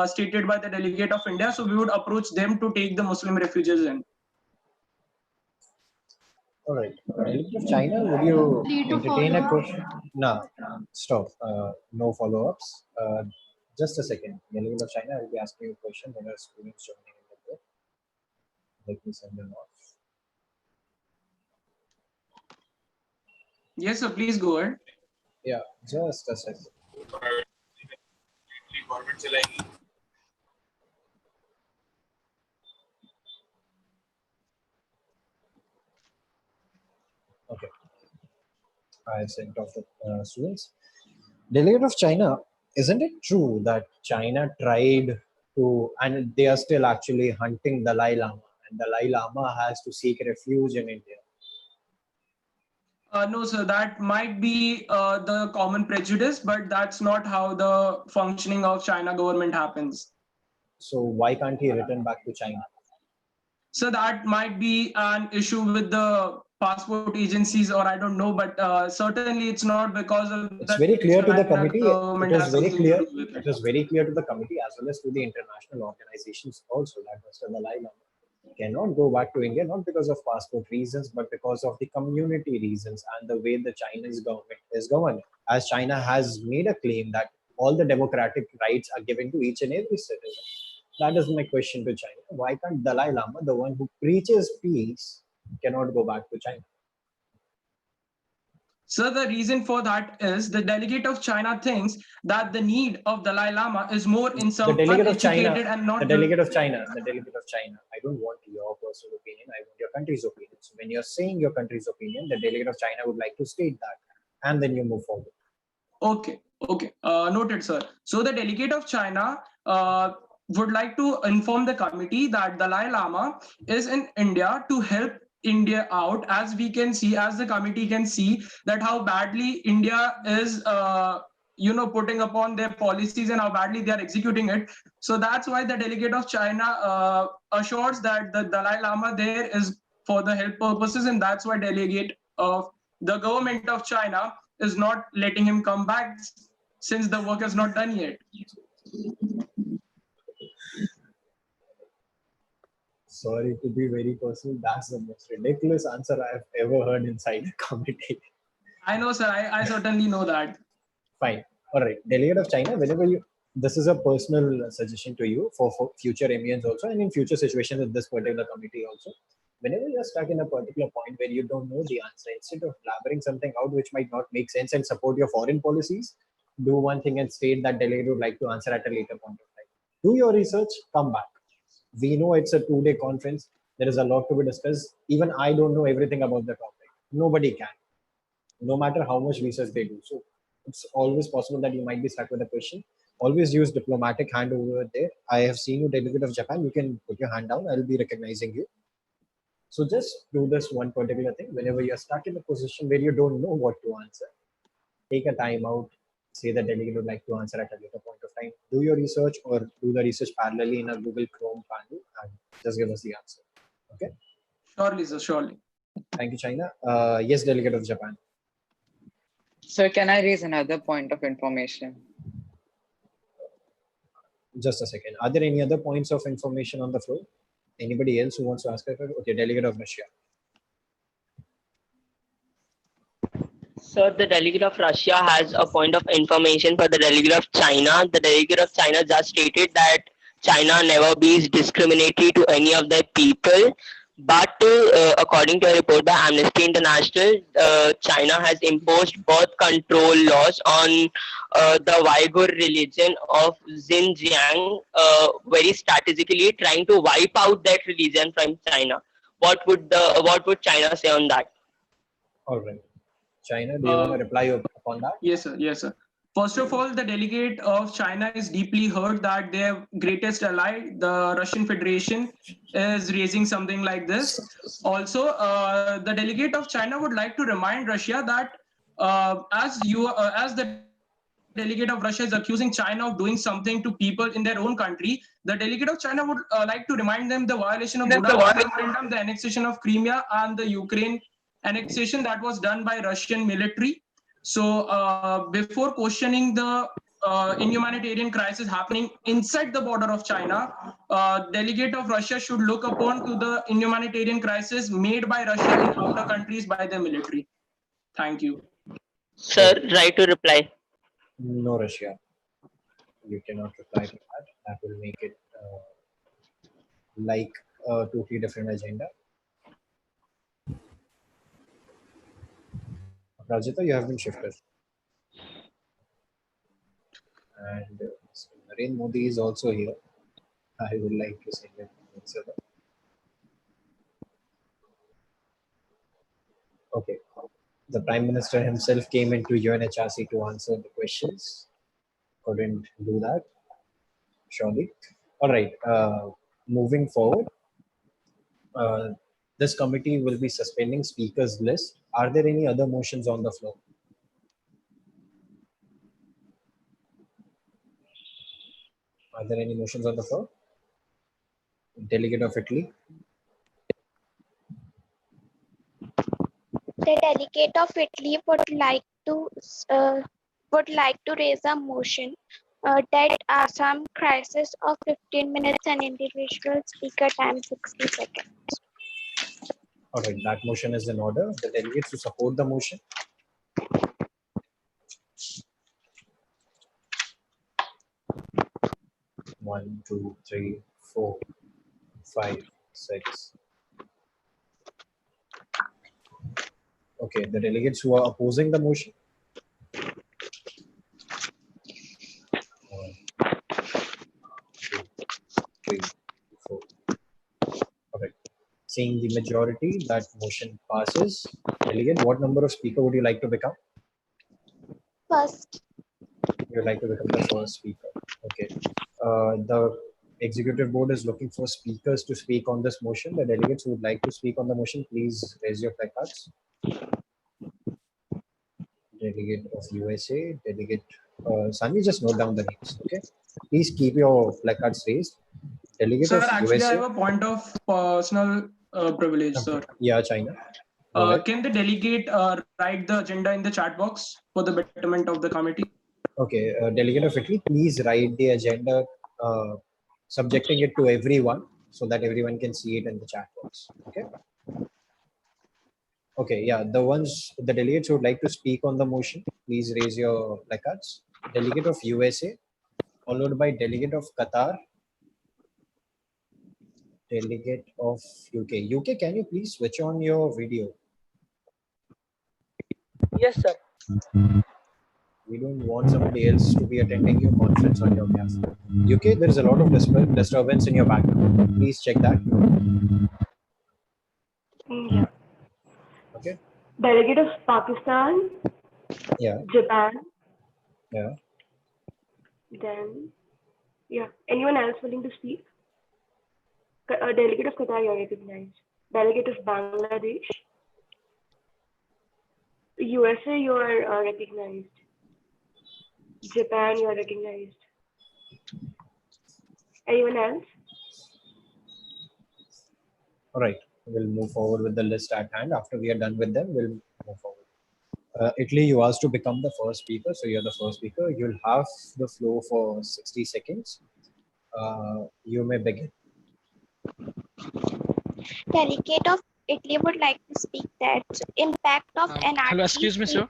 Speaker 6: stated by the delegate of India. So we would approach them to take the Muslim refugees in.
Speaker 1: All right. Delegate of China, would you
Speaker 11: Need to
Speaker 1: entertain
Speaker 11: follow
Speaker 1: a
Speaker 11: up.
Speaker 1: question? No, stop. No follow-ups. Just a second. Delegate of China, I will be asking you a question. There are students joining in the group. Let me send them off.
Speaker 6: Yes, sir, please go ahead.
Speaker 1: Yeah, just a second. Okay. I have sent off the students. Delegate of China, isn't it true that China tried to, and they are still actually hunting Dalai Lama, and Dalai Lama has to seek refuge in India?
Speaker 6: No, sir, that might be the common prejudice, but that's not how the functioning of China government happens.
Speaker 1: So why can't he return back to China?
Speaker 6: So that might be an issue with the passport agencies, or I don't know, but certainly it's not because of the
Speaker 1: It's very clear to the
Speaker 6: China
Speaker 1: committee.
Speaker 6: government
Speaker 1: It
Speaker 6: has
Speaker 1: was very
Speaker 6: something to
Speaker 1: clear.
Speaker 6: do with
Speaker 1: It was very clear to the committee as well as to the international organizations also that Mr. Dalai Lama cannot go back to India, not because of passport reasons, but because of the community reasons and the way the Chinese government is governed. As China has made a claim that all the democratic rights are given to each and every citizen. That is my question to China. Why can't Dalai Lama, the one who preaches peace, cannot go back to China?
Speaker 6: So the reason for that is the delegate of China thinks that the need of Dalai Lama is more in
Speaker 1: The
Speaker 6: some
Speaker 1: delegate of China,
Speaker 6: uneducated and not
Speaker 1: the delegate of China, the delegate of China. I don't want your personal opinion. I want your country's opinion. So when you're saying your country's opinion, the delegate of China would like to state that, and then you move forward.
Speaker 6: Okay, okay, noted, sir. So the delegate of China would like to inform the committee that Dalai Lama is in India to help India out, as we can see, as the committee can see, that how badly India is, putting upon their policies and how badly they are executing it. So that's why the delegate of China assures that the Dalai Lama there is for the help purposes, and that's why delegate of the government of China is not letting him come back since the work is not done yet.
Speaker 1: Sorry to be very personal. That's the most ridiculous answer I've ever heard inside a committee.
Speaker 6: I know, sir. I certainly know that.
Speaker 1: Fine. All right. Delegate of China, whenever you, this is a personal suggestion to you for future MENs also, and in future situations with this particular committee also. Whenever you're stuck in a particular point where you don't know the answer, instead of blabbering something out which might not make sense and support your foreign policies, do one thing and state that delegate would like to answer at a later point of time. Do your research, come back. We know it's a 2-day conference. There is a lot to be discussed. Even I don't know everything about the topic. Nobody can, no matter how much research they do. So it's always possible that you might be stuck with a question. Always use diplomatic hand over there. I have seen you, delegate of Japan. You can put your hand down. I'll be recognizing you. So just do this one particular thing. Whenever you're stuck in a position where you don't know what to answer, take a time out, say the delegate would like to answer at a later point of time. Do your research or do the research parallelly in a Google Chrome panel and just give us the answer. Okay?
Speaker 6: Surely, sir, surely.
Speaker 1: Thank you, China. Yes, delegate of Japan.
Speaker 15: Sir, can I raise another point of information?
Speaker 1: Just a second. Are there any other points of information on the floor? Anybody else who wants to ask a question? Okay, delegate of Russia.
Speaker 7: So the delegate of Russia has a point of information for the delegate of China. The delegate of China just stated that China never be discriminatory to any of their people. But according to a report by Amnesty International, China has imposed birth control laws on the Uyghur religion of Xinjiang, very strategically trying to wipe out that religion from China. What would China say on that?
Speaker 1: All right. China, do you want to reply upon that?
Speaker 6: Yes, sir. Yes, sir. First of all, the delegate of China is deeply hurt that their greatest ally, the Russian Federation, is raising something like this. Also, the delegate of China would like to remind Russia that as the delegate of Russia is accusing China of doing something to people in their own country, the delegate of China would like to remind them the violation of Budapest Memorandum, the annexation of Crimea, and the Ukraine annexation that was done by Russian military. So before questioning the inhumanitarian crisis happening inside the border of China, delegate of Russia should look upon to the inhumanitarian crisis made by Russia in outer countries by the military. Thank you.
Speaker 7: Sir, right to reply.
Speaker 1: No, Russia. You cannot reply to that. That will make it like a totally different agenda. Rajita, you have been shifted. And Narendra Modi is also here. I would like to say that. Okay. The Prime Minister himself came into UNHRC to answer the questions. Couldn't do that, surely. All right. Moving forward, this committee will be suspending speakers list. Are there any other motions on the floor? Are there any motions on the floor? Delegate of Italy.
Speaker 10: The delegate of Italy would like to raise a motion that Assam crisis of 15 minutes and individual speaker time 60 seconds.
Speaker 1: All right, that motion is in order. The delegates who support the motion. One, two, three, 4, 5, 6. Okay, the delegates who are opposing the motion. 1, 2, 3, 4. Okay. Seeing the majority, that motion passes. Delegate, what number of speaker would you like to become?
Speaker 10: First.
Speaker 1: You would like to become the first speaker. Okay. The executive board is looking for speakers to speak on this motion. The delegates who would like to speak on the motion, please raise your placards. Delegate of USA, delegate. Sanvi, just note down the names. Okay. Please keep your placards raised. Delegate
Speaker 6: Sir,
Speaker 1: of
Speaker 6: actually,
Speaker 1: USA.
Speaker 6: I have a point of personal privilege,
Speaker 1: Okay.
Speaker 6: sir.
Speaker 1: Yeah, China.
Speaker 6: Can the delegate write the agenda in the chat box for the betterment of the committee?
Speaker 1: Okay, delegate of Italy, please write the agenda, subjecting it to everyone so that everyone can see it in the chat box. Okay. Okay, yeah, the delegates who would like to speak on the motion, please raise your placards. Delegate of USA, followed by delegate of Qatar, delegate of UK. UK, can you please switch on your video?
Speaker 16: Yes, sir.
Speaker 1: We don't want somebody else to be attending your conference on your behalf. UK, there is a lot of disturbance in your background. Please check that.
Speaker 12: Yeah.
Speaker 1: Okay.
Speaker 12: Delegate of Pakistan.
Speaker 1: Yeah.
Speaker 12: Japan.
Speaker 1: Yeah.
Speaker 12: Then, yeah. Anyone else willing to speak? Delegate of Qatar, you're recognized. Delegate of Bangladesh. USA, you are recognized. Japan, you are recognized. Anyone else?
Speaker 1: All right. We'll move forward with the list at hand. After we are done with them, we'll move forward. Italy, you asked to become the first speaker. So you're the first speaker. You'll have the floor for 60 seconds. You may begin.
Speaker 10: Delegate of Italy would like to speak that impact of
Speaker 9: Hello,
Speaker 10: NRC.
Speaker 9: excuse me, sir.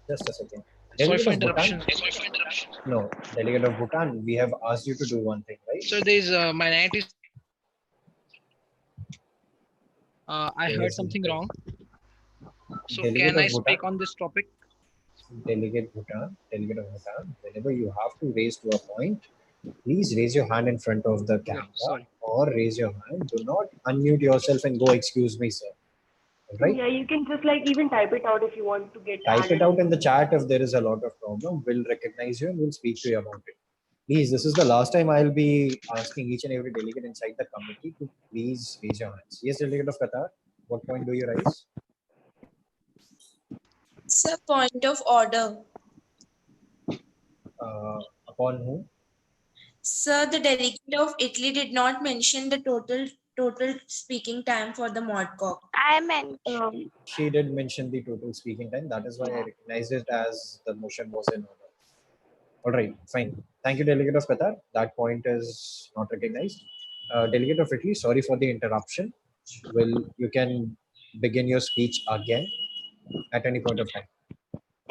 Speaker 1: Just a second.
Speaker 9: Sorry
Speaker 1: Delegate
Speaker 9: for
Speaker 1: of Bhutan?
Speaker 9: interruption.
Speaker 1: No, delegate of Bhutan, we have asked you to do one thing, right?
Speaker 9: So there's minorities. I
Speaker 1: There
Speaker 9: heard
Speaker 1: is
Speaker 9: something wrong. So
Speaker 1: delegate
Speaker 9: can
Speaker 1: of
Speaker 9: I
Speaker 1: Bhutan.
Speaker 9: speak on this topic?
Speaker 1: Delegate of Bhutan, whenever you have to raise to a point, please raise your hand in front of the
Speaker 9: Yeah,
Speaker 1: camera
Speaker 9: sorry.
Speaker 1: or raise your hand. Do not unmute yourself and go, excuse me, sir. Right?
Speaker 12: Yeah, you can just like even type it out if you want to get
Speaker 1: Type
Speaker 12: added.
Speaker 1: it out in the chat if there is a lot of problem. We'll recognize you and we'll speak to you about it. Please, this is the last time I'll be asking each and every delegate inside the committee to please raise your hands. Yes, delegate of Qatar, what point do you raise?
Speaker 2: Sir, point of order.
Speaker 1: Upon whom?
Speaker 2: Sir, the delegate of Italy did not mention the total speaking time for the Modcock.
Speaker 10: I meant
Speaker 1: She did mention the total speaking time. That is why I recognized it as the motion was in order. All right, fine. Thank you, delegate of Qatar. That point is not recognized. Delegate of Italy, sorry for the interruption. You can begin your speech again at any point of time.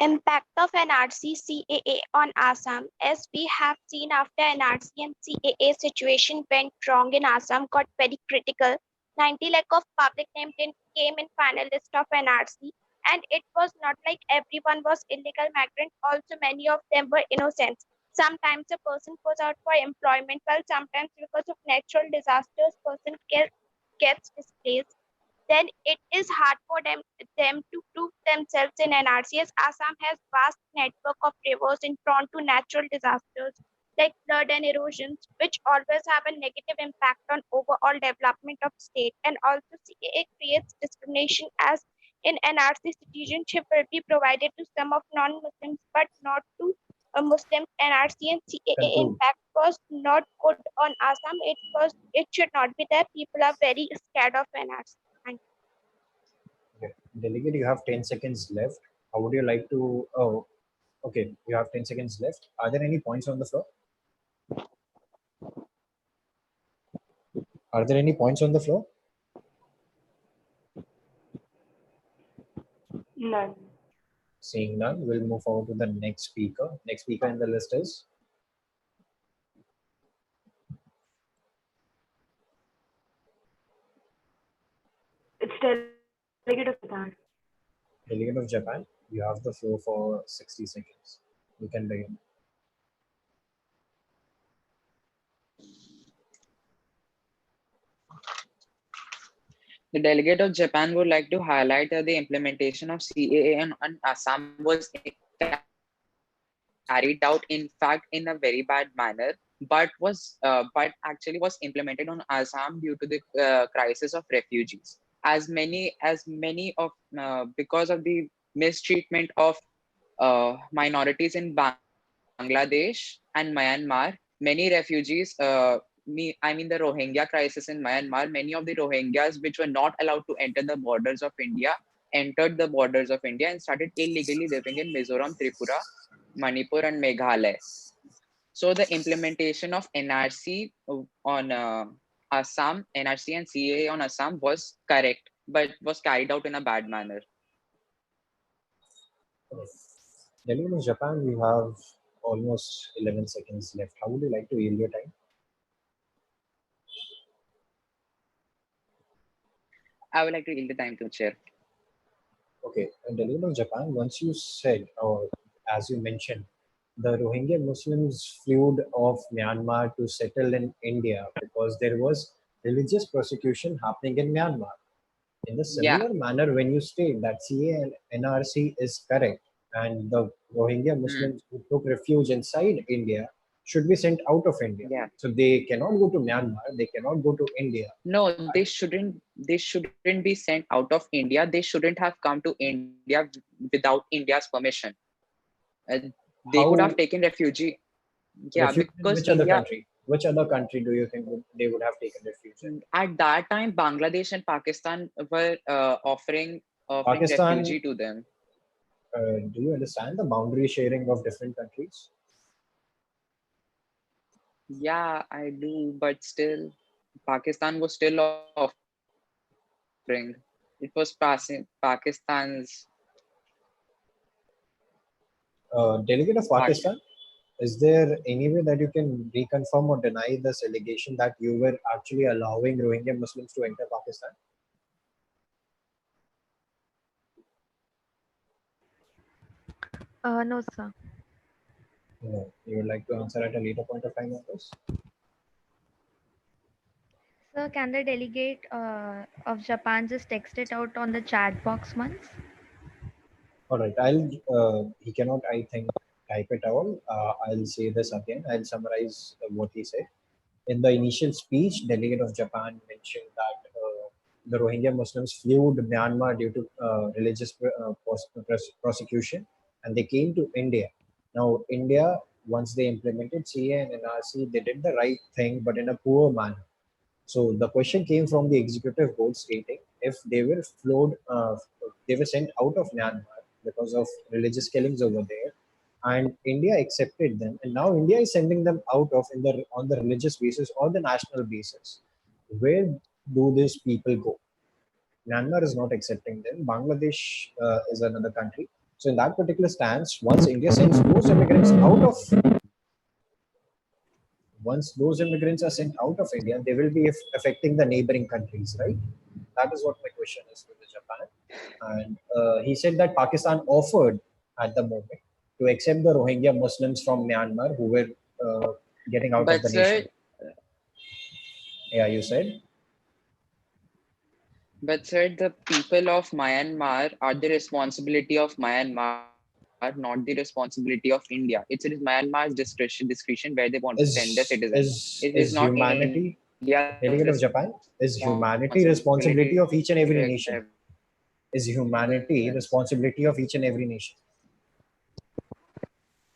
Speaker 10: impact of NRC CAA on Assam. As we have seen after NRC and CAA situation went wrong in Assam got very critical. 90 lakh of public name came in final list of NRC, and it was not like everyone was illegal migrant. Also, many of them were innocent. Sometimes a person goes out for employment, while sometimes because of natural disasters, person gets displaced. Then it is hard for them to prove themselves in NRC, as Assam has vast network of rivers and prone to natural disasters like flood and erosions, which always have a negative impact on overall development of state. And also CAA creates discrimination, as in NRC citizenship will be provided to some of non-Muslims but not to Muslims. NRC and CAA
Speaker 1: Conclude.
Speaker 10: impact was not good on Assam. It should not be there. People are very scared of NRC. Thank you.
Speaker 1: Okay. Delegate, you have 10 seconds left. How would you like to? Oh, okay. You have 10 seconds left. Are there any points on the floor? Are there any points on the floor?
Speaker 12: None.
Speaker 1: Seeing none, we'll move forward to the next speaker. Next speaker in the list is
Speaker 12: It's delegate of Qatar.
Speaker 1: delegate of Japan. You have the floor for 60 seconds. You can begin.
Speaker 15: The delegate of Japan would like to highlight that the implementation of CAA on Assam was carried out, in fact, in a very bad manner, but actually was implemented on Assam due to the crisis of refugees. As many of because of the mistreatment of minorities in Bangladesh and Myanmar, many refugees, I mean the Rohingya crisis in Myanmar, many of the Rohingyas which were not allowed to enter the borders of India, entered the borders of India and started illegally living in Mizoram, Tripura, Manipur and Meghalaya. So the implementation of NRC on Assam, NRC and CAA on Assam was correct, but was carried out in a bad manner.
Speaker 1: Delegate of Japan, you have almost 11 seconds left. How would you like to yield your time?
Speaker 15: I would like to yield the time to chair.
Speaker 1: Okay, and delegate of Japan, once you said, or as you mentioned, the Rohingya Muslims fled off Myanmar to settle in India because there was religious persecution happening in Myanmar. In the
Speaker 15: Yeah.
Speaker 1: similar manner, when you state that CA and NRC is correct and the Rohingya Muslims who took refuge inside India should be sent out of India.
Speaker 15: Yeah.
Speaker 1: So they cannot go to Myanmar, they cannot go to India.
Speaker 15: No, they shouldn't. They shouldn't be sent out of India. They shouldn't have come to India without India's permission. They could have
Speaker 1: How
Speaker 15: taken refugee. Yeah,
Speaker 1: refuge in
Speaker 15: because
Speaker 1: which other
Speaker 15: India
Speaker 1: country? Which other country do you think they would have taken refuge in?
Speaker 15: at that time, Bangladesh and Pakistan were offering
Speaker 1: Pakistan,
Speaker 15: refugee to them.
Speaker 1: do you understand the boundary sharing of different countries?
Speaker 15: Yeah, I do, but still, Pakistan was still offering. It was passing Pakistan's
Speaker 1: Delegate of
Speaker 15: Pak-
Speaker 1: Pakistan, is there any way that you can reconfirm or deny this allegation that you were actually allowing Rohingya Muslims to enter Pakistan?
Speaker 3: No, sir.
Speaker 1: No. You would like to answer at a later point of time on this?
Speaker 3: Sir, can the delegate of Japan just text it out on the chat box once?
Speaker 1: All right. He cannot, I think, type it all. I'll say this again. I'll summarize what he said. In the initial speech, delegate of Japan mentioned that the Rohingya Muslims fled Myanmar due to religious prosecution, and they came to India. Now, India, once they implemented CA and NRC, they did the right thing, but in a poor manner. So the question came from the executive board stating if they were sent out of Myanmar because of religious killings over there, and India accepted them, and now India is sending them out of on the religious basis or the national basis. Where do these people go? Myanmar is not accepting them. Bangladesh is another country. So in that particular stance, once those immigrants are sent out of India, they will be affecting the neighboring countries, right? That is what my question is to the Japan. And he said that Pakistan offered at the moment to accept the Rohingya Muslims from Myanmar who were getting out of
Speaker 15: but
Speaker 1: the nation.
Speaker 15: sir,
Speaker 1: Yeah, you said?
Speaker 15: the people of Myanmar are the responsibility of Myanmar, not the responsibility of India. It's Myanmar's discretion where they want to send their citizens.
Speaker 1: Is
Speaker 15: It is
Speaker 1: is
Speaker 15: not
Speaker 1: is
Speaker 15: India's
Speaker 1: humanity
Speaker 15: responsibility
Speaker 1: delegate
Speaker 15: to
Speaker 1: of Japan?
Speaker 15: accept.
Speaker 1: Is humanity responsibility of each and every nation? Is humanity responsibility of each and every nation?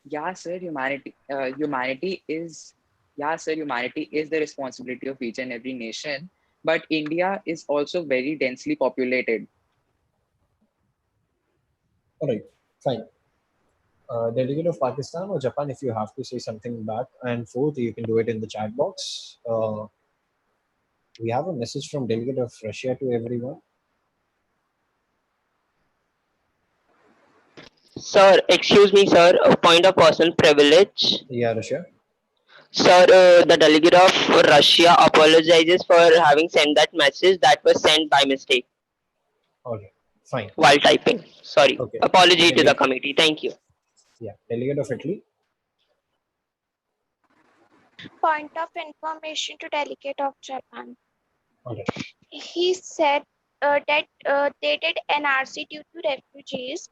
Speaker 15: Yeah, sir, humanity is the responsibility of each and every nation. But India is also very densely populated.
Speaker 1: All right, fine. Delegate of Pakistan or Japan, if you have to say something back and forth, you can do it in the chat box. We have a message from delegate of Russia to everyone.
Speaker 7: Sir, excuse me, sir. A point of personal privilege.
Speaker 1: Yeah, Russia.
Speaker 7: Sir, the delegate of Russia apologizes for having sent that message that was sent by mistake
Speaker 1: Okay, fine.
Speaker 7: while typing. Sorry.
Speaker 1: Okay.
Speaker 7: Apology to the
Speaker 1: Delegate,
Speaker 7: committee. Thank you.
Speaker 1: yeah, delegate of Italy.
Speaker 10: Point of information to delegate of Japan.
Speaker 1: Okay.
Speaker 10: He said that they did NRC due to refugees,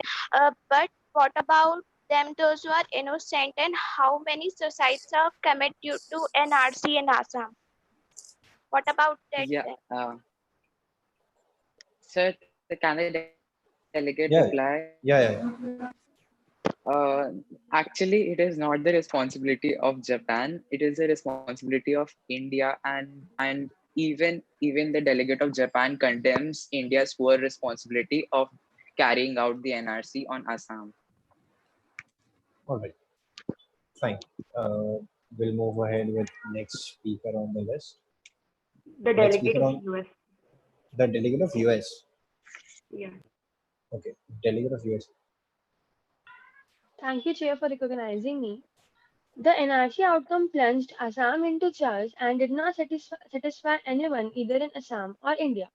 Speaker 10: but what about them, those who are innocent, and how many suicides are committed due to NRC in Assam? What about that
Speaker 15: Yeah,
Speaker 10: then?
Speaker 15: sir, can the delegate reply?
Speaker 1: Yeah, yeah, yeah, yeah.
Speaker 15: Actually, it is not the responsibility of Japan. It is the responsibility of India, and even the delegate of Japan condemns India's poor responsibility of carrying out the NRC on Assam.
Speaker 1: All right, fine. We'll move ahead with next speaker on the list.
Speaker 12: The
Speaker 1: Next
Speaker 12: delegate
Speaker 1: speaker
Speaker 12: of
Speaker 1: on
Speaker 12: US.
Speaker 1: the delegate of US.
Speaker 12: Yeah.
Speaker 1: Okay, delegate of US.
Speaker 13: Thank you, Chair, for recognizing me. The NRC outcome plunged Assam into chaos and did not satisfy anyone either in Assam or India.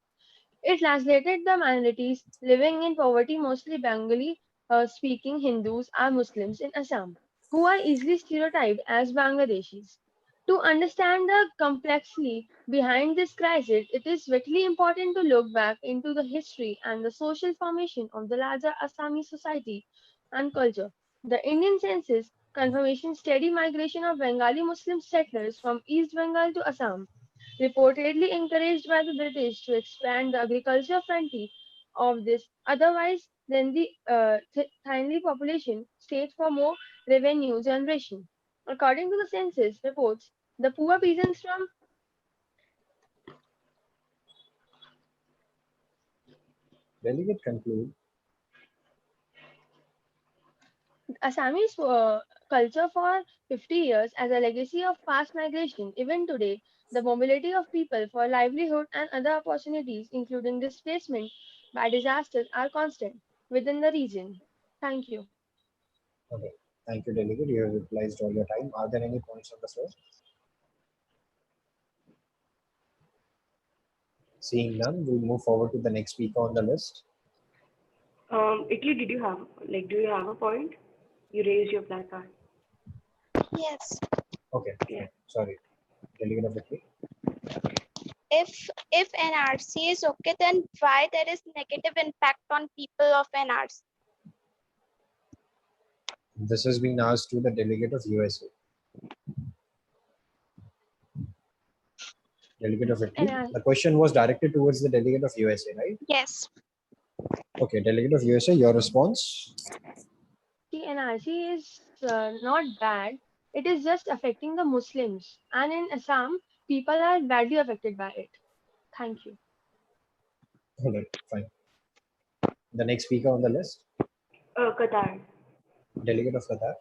Speaker 13: It isolated the minorities living in poverty, mostly Bengali speaking Hindus or Muslims in Assam, who are easily stereotyped as Bangladeshis. To understand the complexity behind this crisis, it is vitally important to look back into the history and the social formation of the larger Assami society and culture. The Indian census confirmation steady migration of Bengali Muslim settlers from East Bengal to Assam, reportedly encouraged by the British to expand the agriculture frontier of this otherwise than the thinly population state for more revenue generation. According to the census reports, the poor peasants from
Speaker 1: Delegate conclude.
Speaker 13: Assamese culture for 50 years as a legacy of past migration. Even today, the mobility of people for livelihood and other opportunities, including displacement by disasters, are constant within the region. Thank you.
Speaker 1: Okay. Thank you, Delegate. You have utilized all your time. Are there any points on the floor? Seeing none, we'll move forward to the next speaker on the list.
Speaker 12: Italy, do you have a point? You raised your placard.
Speaker 10: Yes.
Speaker 1: Okay,
Speaker 12: Yeah.
Speaker 1: fine. Sorry. Delegate of Italy.
Speaker 10: If NRC is okay, then why there is negative impact on people of NRC?
Speaker 1: This has been asked to the delegate of USA. Delegate of Italy. The question was directed towards the delegate of USA, right?
Speaker 10: Yes.
Speaker 1: Okay, delegate of USA, your response?
Speaker 13: The NRC is not bad. It is just affecting the Muslims. And in Assam, people are badly affected by it. Thank you.
Speaker 1: All right, fine. The next speaker on the list?
Speaker 12: Qatar.
Speaker 1: Delegate of Qatar.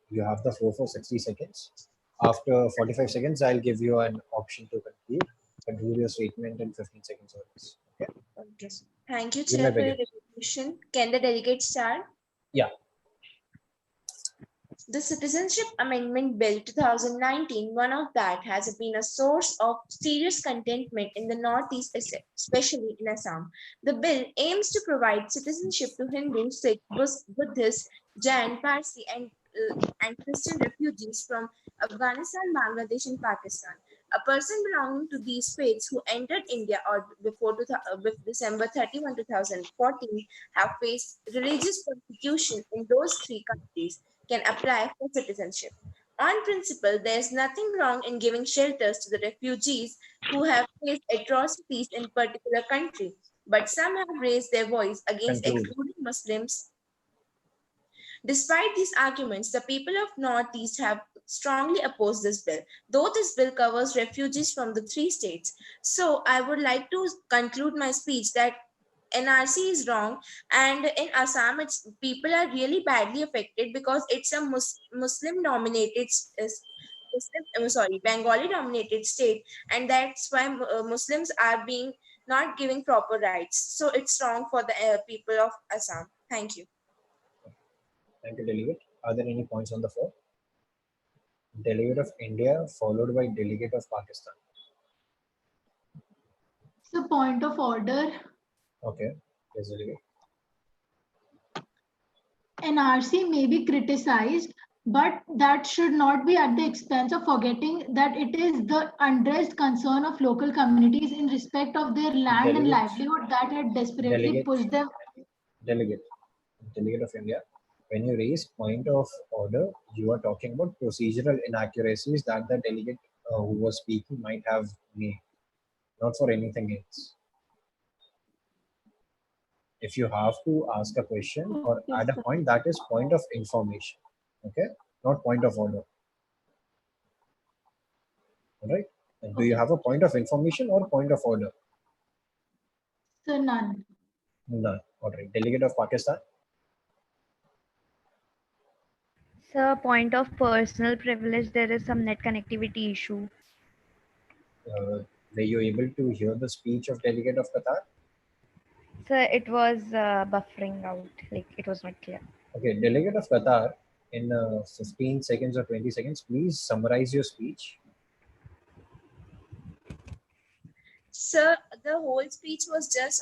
Speaker 1: You have the floor for 60 seconds. After 45 seconds, I'll give you an option to conclude. Conclude your statement in 15 seconds or less. Okay.
Speaker 2: Okay. Thank you,
Speaker 1: You may
Speaker 2: Chair, for your
Speaker 1: begin.
Speaker 2: recognition. Can the delegate start?
Speaker 1: Yeah.
Speaker 2: The Citizenship Amendment Bill 2019, one of that has been a source of serious contentment in the Northeast, especially in Assam. The bill aims to provide citizenship to Hindu, Sikh, Buddhist, Jain, Parsi, and Christian refugees from Afghanistan, Bangladesh, and Pakistan. A person belonging to these faiths who entered India or before December 31, 2014 have faced religious persecution in those three countries can apply for citizenship. On principle, there is nothing wrong in giving shelters to the refugees who have faced atrocities in particular country, but some have raised their voice against
Speaker 1: Conclude.
Speaker 2: excluding Muslims. Despite these arguments, the people of Northeast have strongly opposed this bill, though this bill covers refugees from the three states. So I would like to conclude my speech that NRC is wrong, and in Assam, it's people are really badly affected because it's a Muslim dominated, Bengali dominated state, and that's why Muslims are being not giving proper rights. So it's wrong for the people of Assam. Thank you.
Speaker 1: Thank you, delegate. Are there any points on the floor? Delegate of India, followed by delegate of Pakistan.
Speaker 11: So point of order.
Speaker 1: Okay. Yes, delegate.
Speaker 11: NRC may be criticized, but that should not be at the expense of forgetting that it is the undressed concern of local communities in respect of their land and
Speaker 1: Delegate.
Speaker 11: livelihood that had desperately
Speaker 1: Delegate.
Speaker 11: pushed them.
Speaker 1: Delegate. Delegate of India. When you raise point of order, you are talking about procedural inaccuracies that the delegate who was speaking might have made, not for anything else. If you have to ask a question or add a point, that is point of information. Okay, not point of order. All right. And do you have a point of information or point of order?
Speaker 11: So none.
Speaker 1: None. All right. Delegate of Pakistan.
Speaker 3: Sir, point of personal privilege, there is some net connectivity issue.
Speaker 1: Were you able to hear the speech of delegate of Qatar?
Speaker 3: Sir, it was buffering out, like it was not clear.
Speaker 1: Okay, delegate of Qatar, in 15 seconds or 20 seconds, please summarize your speech.
Speaker 2: Sir, the whole speech was just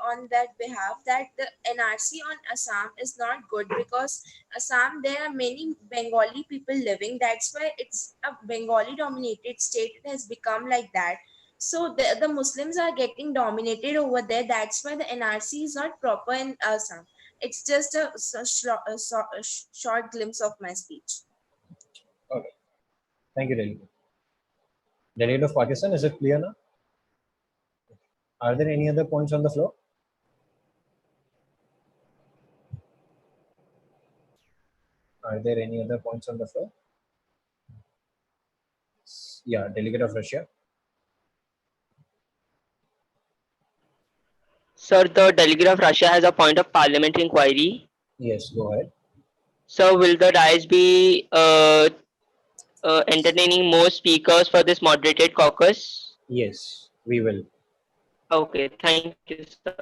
Speaker 2: on that behalf that the NRC on Assam is not good because Assam there are many Bengali people living. That's why it's a Bengali dominated state. It has become like that. So the Muslims are getting dominated over there. That's why the NRC is not proper in Assam. It's just a short glimpse of my speech.
Speaker 1: Okay, thank you, delegate. Delegate of Pakistan, is it clear now? Are there any other points on the floor? Are there any other points on the floor? Yeah, delegate of Russia.
Speaker 7: Sir, the delegate of Russia has a point of parliamentary inquiry.
Speaker 1: Yes, go ahead.
Speaker 7: So will the rise be entertaining more speakers for this moderated caucus?
Speaker 1: Yes, we will.
Speaker 7: Okay, thank you, sir.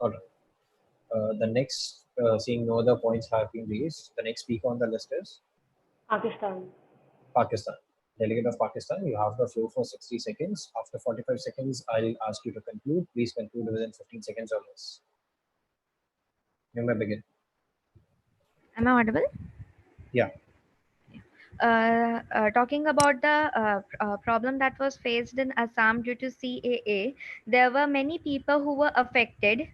Speaker 1: All right. The next, seeing no other points have been raised, the next speaker on the list is
Speaker 12: Pakistan.
Speaker 1: Pakistan. Delegate of Pakistan, you have the floor for 60 seconds. After 45 seconds, I'll ask you to conclude. Please conclude within 15 seconds or less. You may begin.
Speaker 3: Am I audible?
Speaker 1: Yeah.
Speaker 3: Talking about the problem that was faced in Assam due to CAA, there were many people who were affected,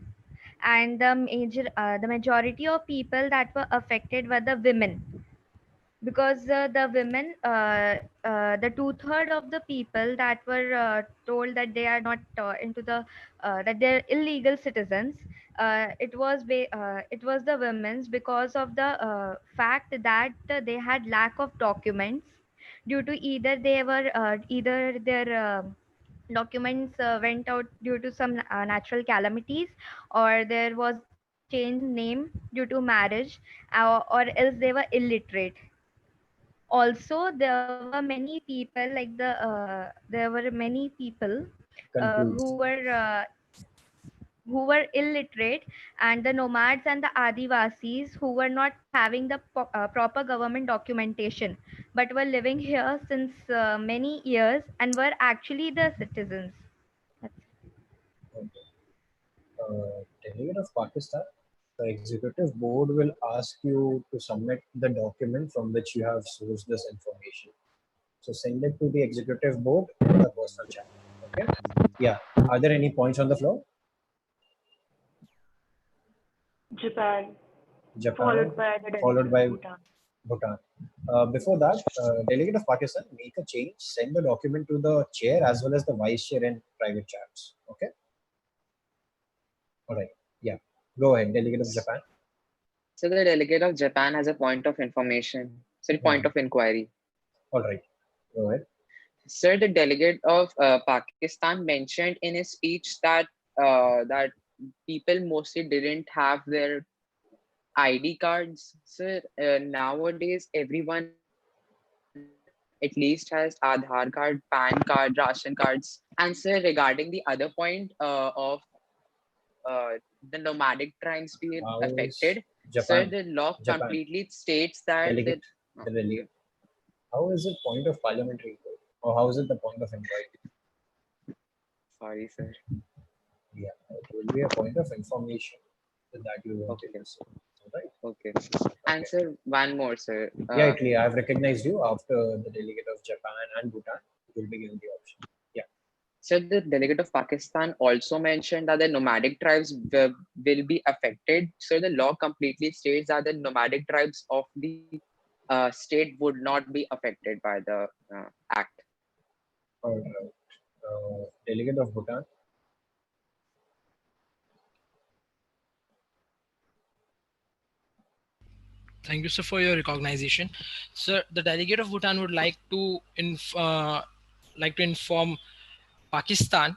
Speaker 3: and the majority of people that were affected were the women, because the women, the two-third of the people that were told that they are not into the that they're illegal citizens, it was the women's, because of the fact that they had lack of documents, due to either they were either their documents went out due to some natural calamities, or there was change in name due to marriage, or else they were illiterate. Also, there were many people, like there were many people
Speaker 1: Conclude.
Speaker 3: who were illiterate, and the nomads and the adivasis who were not having the proper government documentation, but were living here since many years and were actually the citizens.
Speaker 1: Delegate of Pakistan, the executive board will ask you to submit the document from which you have sourced this information. So send it to the executive board in the personal chat. Okay. Yeah. Are there any points on the floor?
Speaker 12: Japan.
Speaker 1: Japan,
Speaker 12: Followed by the
Speaker 1: followed
Speaker 12: delegate of
Speaker 1: by
Speaker 12: Bhutan.
Speaker 1: Bhutan. Before that, delegate of Pakistan, make a change. Send the document to the chair as well as the vice chair in private chats. Okay. All right. Yeah. Go ahead, delegate of Japan.
Speaker 15: So the delegate of Japan has a point of information, sorry, point of inquiry.
Speaker 1: All right. Go ahead.
Speaker 15: Sir, the delegate of Pakistan mentioned in his speech that that people mostly didn't have their ID cards. Sir, nowadays everyone at least has Aadhaar card, PAN card, ration cards. And sir, regarding the other point of the nomadic tribes being
Speaker 1: How is
Speaker 15: affected, sir,
Speaker 1: Japan?
Speaker 15: the law
Speaker 1: Japan.
Speaker 15: completely states that
Speaker 1: Delegate.
Speaker 15: oh,
Speaker 1: The delegate. How is it point of parliamentary inquiry? Or how is it the point of inquiry?
Speaker 15: sorry, sir.
Speaker 1: Yeah, it will be a point of information that you want
Speaker 15: Okay.
Speaker 1: to say. Right?
Speaker 15: Okay. And sir, one more, sir.
Speaker 1: Yeah, Italy, I've recognized you after the delegate of Japan and Bhutan. You will be given the option. Yeah.
Speaker 15: So the delegate of Pakistan also mentioned that the nomadic tribes will be affected. So the law completely states that the nomadic tribes of the state would not be affected by the act.
Speaker 1: All right. Delegate of Bhutan.
Speaker 9: Thank you, sir, for your recognition. Sir, the delegate of Bhutan would like to inform Pakistan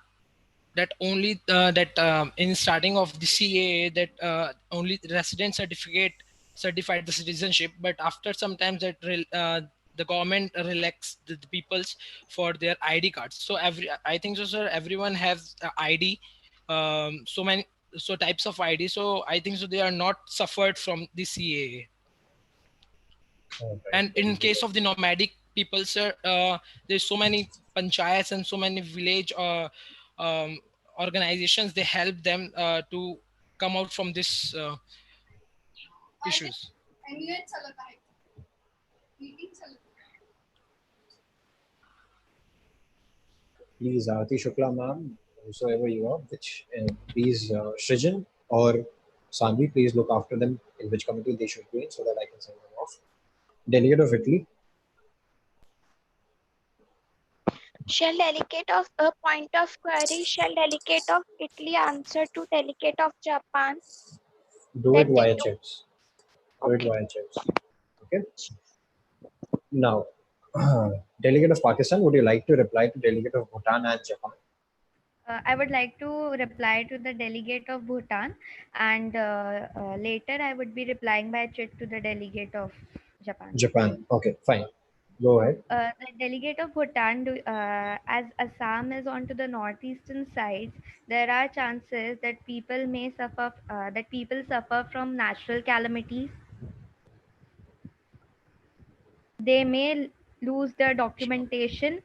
Speaker 9: that only that in starting of the CAA, that only resident certified the citizenship, but after sometimes that the government relax the peoples for their ID cards. So I think so, sir, everyone has ID, so many types of ID. So I think so they are not suffered from the CAA. And in case of the nomadic people, sir, there's so many panchayats and so many village organizations. They help them to come out from this issues.
Speaker 1: Please, Aarti Shukla ma'am, whosoever you are, which please Shrijan or Sandhi, please look after them in which committee they should be in so that I can send them off. Delegate of Italy.
Speaker 10: Shall delegate of a point of query, shall delegate of Italy answer to delegate of Japan?
Speaker 1: Do it
Speaker 10: That they
Speaker 1: via
Speaker 10: know.
Speaker 1: chats. Do it via chats. Okay. Now, delegate of Pakistan, would you like to reply to delegate of Bhutan and Japan?
Speaker 3: I would like to reply to the delegate of Bhutan, and later I would be replying by chat to the delegate of Japan.
Speaker 1: Japan. Okay, fine. Go ahead.
Speaker 3: The delegate of Bhutan, as Assam is onto the northeastern sides, there are chances that people suffer from natural calamities. They may lose their documentation.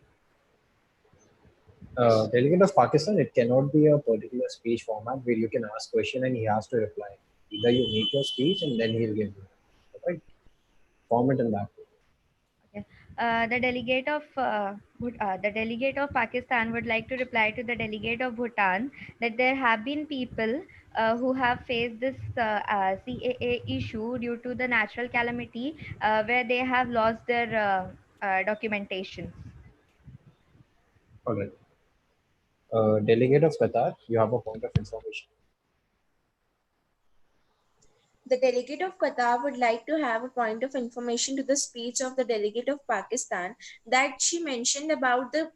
Speaker 1: Delegate of Pakistan, it cannot be a particular speech format where you can ask question and he has to reply. Either you make your speech and then he'll give you. Right? Form it in that way.
Speaker 3: The delegate of Pakistan would like to reply to the delegate of Bhutan that there have been people who have faced this CAA issue due to the natural calamity where they have lost their documentation.
Speaker 1: All right. Delegate of Qatar, you have a point of information.
Speaker 2: The delegate of Qatar would like to have a point of information to the speech of the delegate of Pakistan that she mentioned about the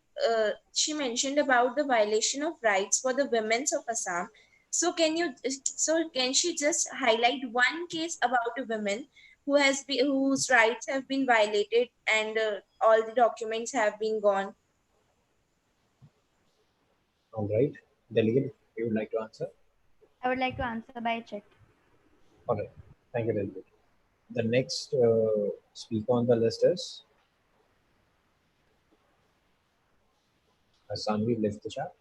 Speaker 2: violation of rights for the women of Assam. So can she just highlight one case about a woman whose rights have been violated and all the documents have been gone?
Speaker 1: All right. Delegate, you would like to answer?
Speaker 3: I would like to answer by chat.
Speaker 1: All right. Thank you, Delegate. The next speaker on the list is Sanvi, left the chat.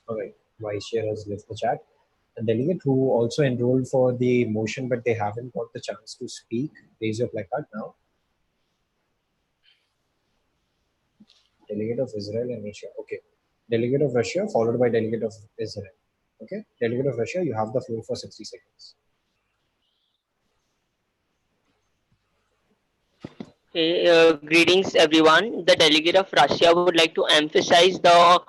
Speaker 1: All right. Vice Chair has left the chat. A delegate who also enrolled for the motion but they haven't got the chance to speak, raise your placard now. Delegate of Israel and Russia. Okay. Delegate of Russia followed by delegate of Israel. Okay. Delegate of Russia, you have the floor for 60 seconds.
Speaker 7: Okay, greetings everyone. The delegate of Russia would like to emphasize the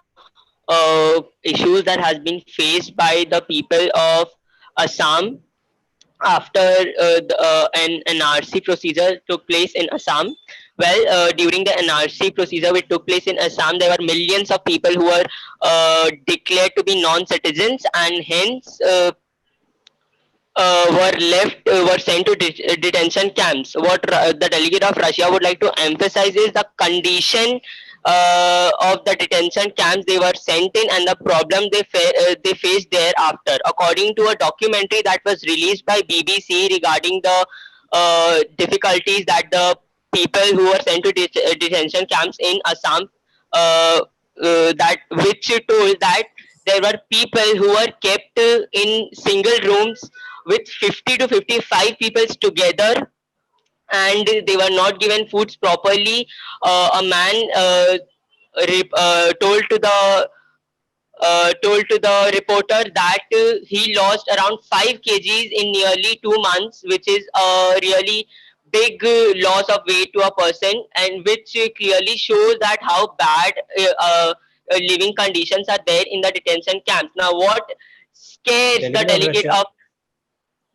Speaker 7: issues that has been faced by the people of Assam after an NRC procedure took place in Assam. Well, during the NRC procedure which took place in Assam, there were millions of people who were declared to be non-citizens and hence were sent to detention camps. What the delegate of Russia would like to emphasize is the condition of the detention camps they were sent in and the problem they faced thereafter. According to a documentary that was released by BBC regarding the difficulties that the people who were sent to detention camps in Assam, that which told that there were people who were kept in single rooms with 50 to 55 people together and they were not given foods properly. A man told to the reporter that he lost around 5 kgs in nearly 2 months, which is a really big loss of weight to a person, and which clearly shows that how bad living conditions are there in the detention camps. Now, what scares the
Speaker 1: Delegate of
Speaker 7: delegate
Speaker 1: Russia.
Speaker 7: of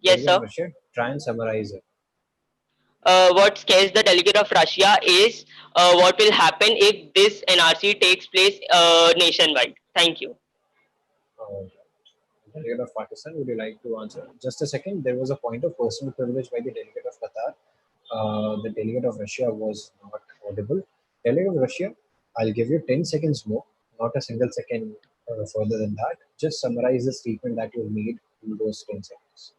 Speaker 7: yes,
Speaker 1: Delegate
Speaker 7: sir.
Speaker 1: of Russia, try and summarize it.
Speaker 7: What scares the delegate of Russia is what will happen if this NRC takes place nationwide. Thank you.
Speaker 1: Delegate of Pakistan, would you like to answer? Just a second. There was a point of personal privilege by the delegate of Qatar. The delegate of Russia was not audible. Delegate of Russia, I'll give you 10 seconds more, not a single second further than that. Just summarize the statement that you made in those 10 seconds.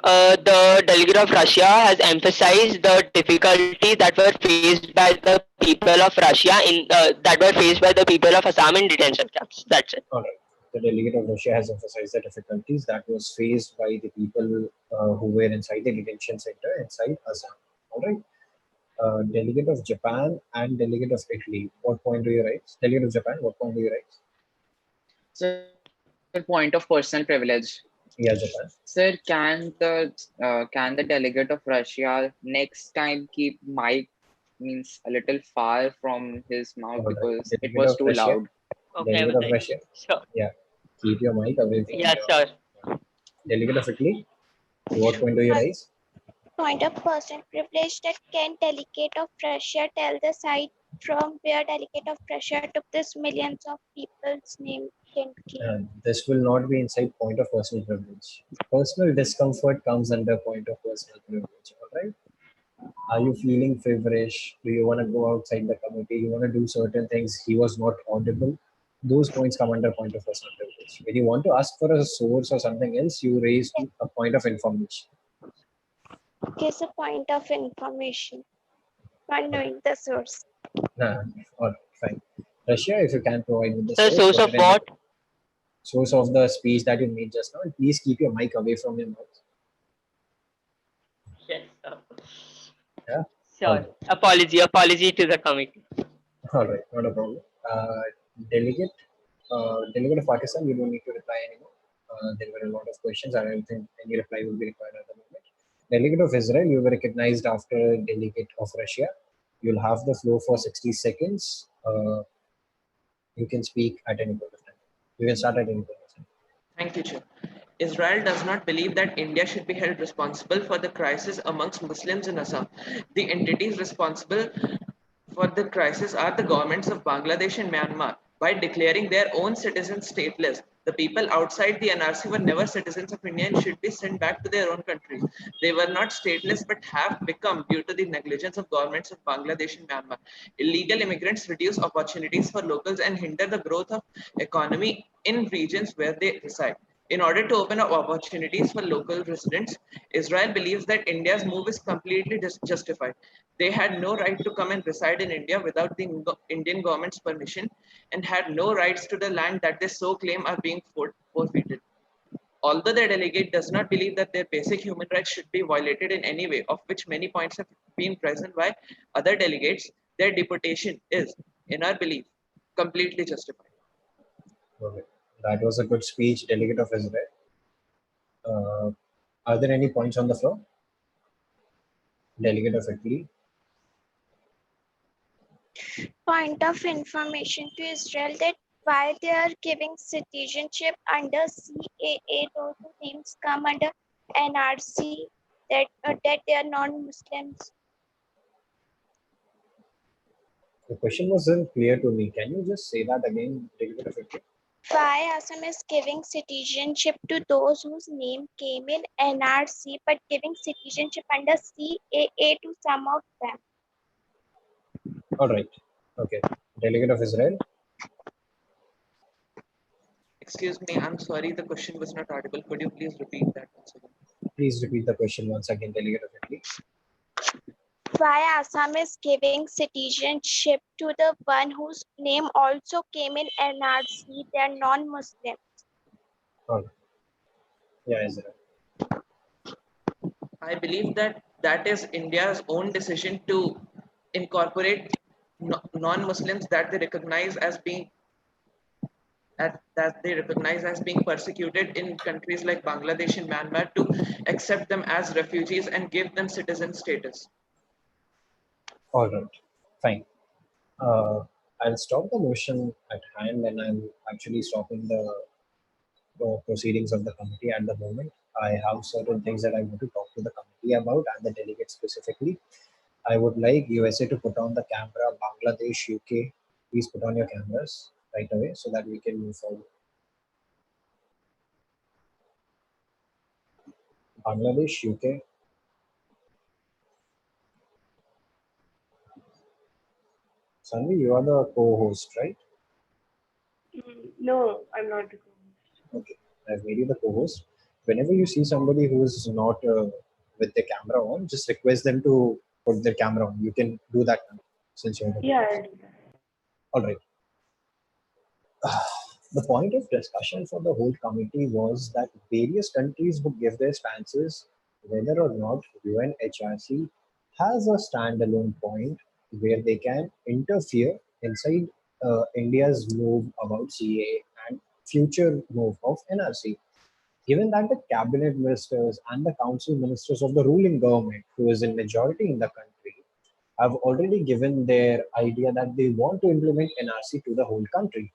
Speaker 7: The delegate of Russia has emphasized the difficulties that were faced by the people of Russia of Assam in detention camps. That's it.
Speaker 1: All right. The delegate of Russia has emphasized the difficulties that was faced by the people who were inside the detention center inside Assam. All right. Delegate of Japan and delegate of Italy. What point do you raise? Delegate of Japan, what point do you raise?
Speaker 15: Sir, point of personal privilege.
Speaker 1: Yeah, Japan.
Speaker 15: Sir, can the delegate of Russia next time keep mic means a little far from his mouth because it
Speaker 1: Delegate
Speaker 15: was
Speaker 1: of
Speaker 15: too
Speaker 1: Russia.
Speaker 15: loud.
Speaker 7: Okay,
Speaker 1: Delegate of Russia.
Speaker 7: sure.
Speaker 1: Yeah. Keep your mic away from
Speaker 7: Yes, sir.
Speaker 1: Delegate of Italy. What point do you raise?
Speaker 10: Point of personal privilege that can delegate of Russia tell the site from where delegate of Russia took this millions of people's name 10K.
Speaker 1: This will not be inside point of personal privilege. Personal discomfort comes under point of personal privilege. All right. Are you feeling feverish? Do you want to go outside the committee? You want to do certain things? He was not audible. Those points come under point of personal privilege. When you want to ask for a source or something else, you raise a point of information.
Speaker 10: Okay, so point of information. Not knowing the source.
Speaker 1: Nah, all right, fine. Russia, if you can provide with the
Speaker 7: The
Speaker 1: source,
Speaker 7: source
Speaker 1: put
Speaker 7: of
Speaker 1: it in the
Speaker 7: what?
Speaker 1: source of the speech that you made just now. Please keep your mic away from your mouth.
Speaker 7: Yes, sir.
Speaker 1: Yeah.
Speaker 7: Sure. Apology to the committee.
Speaker 1: All right, not a problem. Delegate, delegate of Pakistan, you don't need to reply anymore. There were a lot of questions. I don't think any reply will be required at the moment. Delegate of Israel, you were recognized after delegate of Russia. You'll have the floor for 60 seconds. You can speak at any point of time. You can start at any point of time.
Speaker 14: Thank you, Chair. Israel does not believe that India should be held responsible for the crisis amongst Muslims in Assam. The entities responsible for the crisis are the governments of Bangladesh and Myanmar. By declaring their own citizens stateless, the people outside the NRC were never citizens of India and should be sent back to their own countries. They were not stateless but have become due to the negligence of governments of Bangladesh and Myanmar. Illegal immigrants reduce opportunities for locals and hinder the growth of economy in regions where they reside. In order to open up opportunities for local residents, Israel believes that India's move is completely justified. They had no right to come and reside in India without the Indian government's permission and had no rights to the land that they so claim are being forfeited. Although the delegate does not believe that their basic human rights should be violated in any way, of which many points have been present by other delegates, their deportation is, in our belief, completely justified.
Speaker 1: Okay. That was a good speech, delegate of Israel. Are there any points on the floor? Delegate of Italy.
Speaker 10: Point of information to Israel that why they are giving citizenship under CAA, those whose names come under NRC, that they are non-Muslims.
Speaker 1: The question wasn't clear to me. Can you just say that again, delegate of Italy?
Speaker 10: Why Assam is giving citizenship to those whose name came in NRC, but giving citizenship under CAA to some of them?
Speaker 1: All right. Okay. Delegate of Israel.
Speaker 14: Excuse me, I'm sorry, the question was not audible. Could you please repeat that once again?
Speaker 1: Please repeat the question once again, delegate of Italy.
Speaker 10: Why Assam is giving citizenship to the one whose name also came in NRC, they are non-Muslim.
Speaker 1: All right. Yeah, Israel.
Speaker 14: I believe that that is India's own decision to incorporate non-Muslims that they recognize as being that they recognize as being persecuted in countries like Bangladesh and Myanmar to accept them as refugees and give them citizen status.
Speaker 1: All right. Fine. I'll stop the motion at hand and I'm actually stopping the proceedings of the committee at the moment. I have certain things that I want to talk to the committee about and the delegates specifically. I would like USA to put on the camera, Bangladesh, UK, please put on your cameras right away so that we can move forward. Bangladesh, UK. Sanvi, you are the co-host, right?
Speaker 12: No, I'm not the co-host.
Speaker 1: Okay, I've made you the co-host. Whenever you see somebody who is not with the camera on, just request them to put their camera on. You can do that now, since you're the
Speaker 12: Yeah,
Speaker 1: co-host.
Speaker 12: I'll do that.
Speaker 1: All right. The point of discussion for the whole committee was that various countries would give their stances whether or not UNHRC has a standalone point where they can interfere inside India's move about CA and future move of NRC. Given that the cabinet ministers and the council ministers of the ruling government, who is in majority in the country, have already given their idea that they want to implement NRC to the whole country.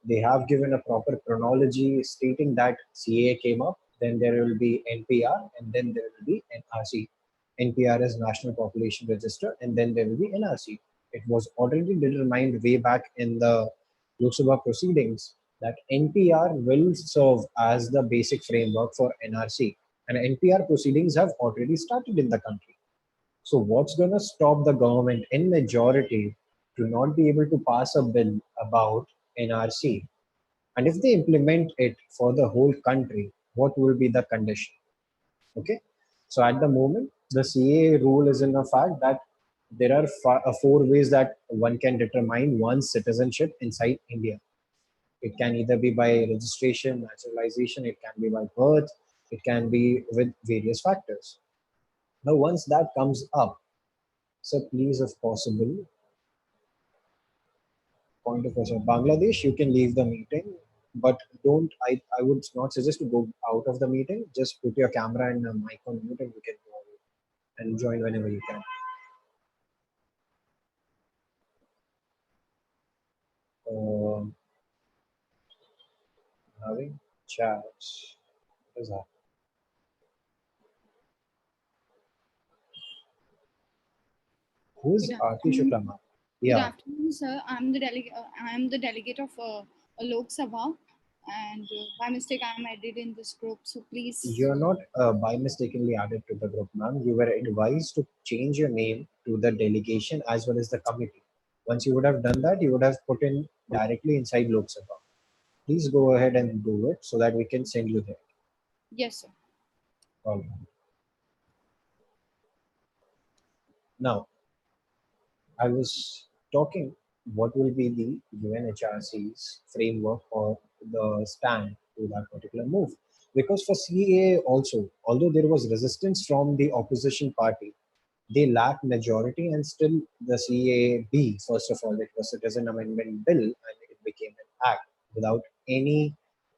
Speaker 1: They have given a proper chronology stating that CAA came up, then there will be NPR, and then there will be NRC. NPR is National Population Register, and then there will be NRC. It was already determined way back in the Lok Sabha proceedings that NPR will serve as the basic framework for NRC, and NPR proceedings have already started in the country. So what's going to stop the government in majority to not be able to pass a bill about NRC? And if they implement it for the whole country, what will be the condition? Okay. So at the moment, the CA rule is in the fact that there are four ways that one can determine one's citizenship inside India. It can either be by registration, naturalization, it can be by birth, it can be with various factors. Now, once that comes up, so please, if possible, point of question. Bangladesh, you can leave the meeting, but don't, I would not suggest to go out of the meeting. Just put your camera and mic on mute and you can go away and join whenever you can. Um, Having chats. What is that? Who is
Speaker 16: Good
Speaker 1: Aarti
Speaker 16: afternoon.
Speaker 1: Shukla, ma'am?
Speaker 16: Good
Speaker 1: Yeah.
Speaker 16: afternoon, sir. I am the delegate of Lok Sabha, and by mistake I am added in this group. So please.
Speaker 1: You're not by mistakenly added to the group, ma'am. You were advised to change your name to the delegation as well as the committee. Once you would have done that, you would have put in directly inside Lok Sabha. Please go ahead and do it so that we can send you there.
Speaker 16: Yes, sir.
Speaker 1: All right. Now, I was talking what will be the UNHRC's framework or the stand to that particular move. Because for CAA also, although there was resistance from the opposition party, they lacked majority and still the CAB, first of all, it was Citizen Amendment Bill and it became an act without any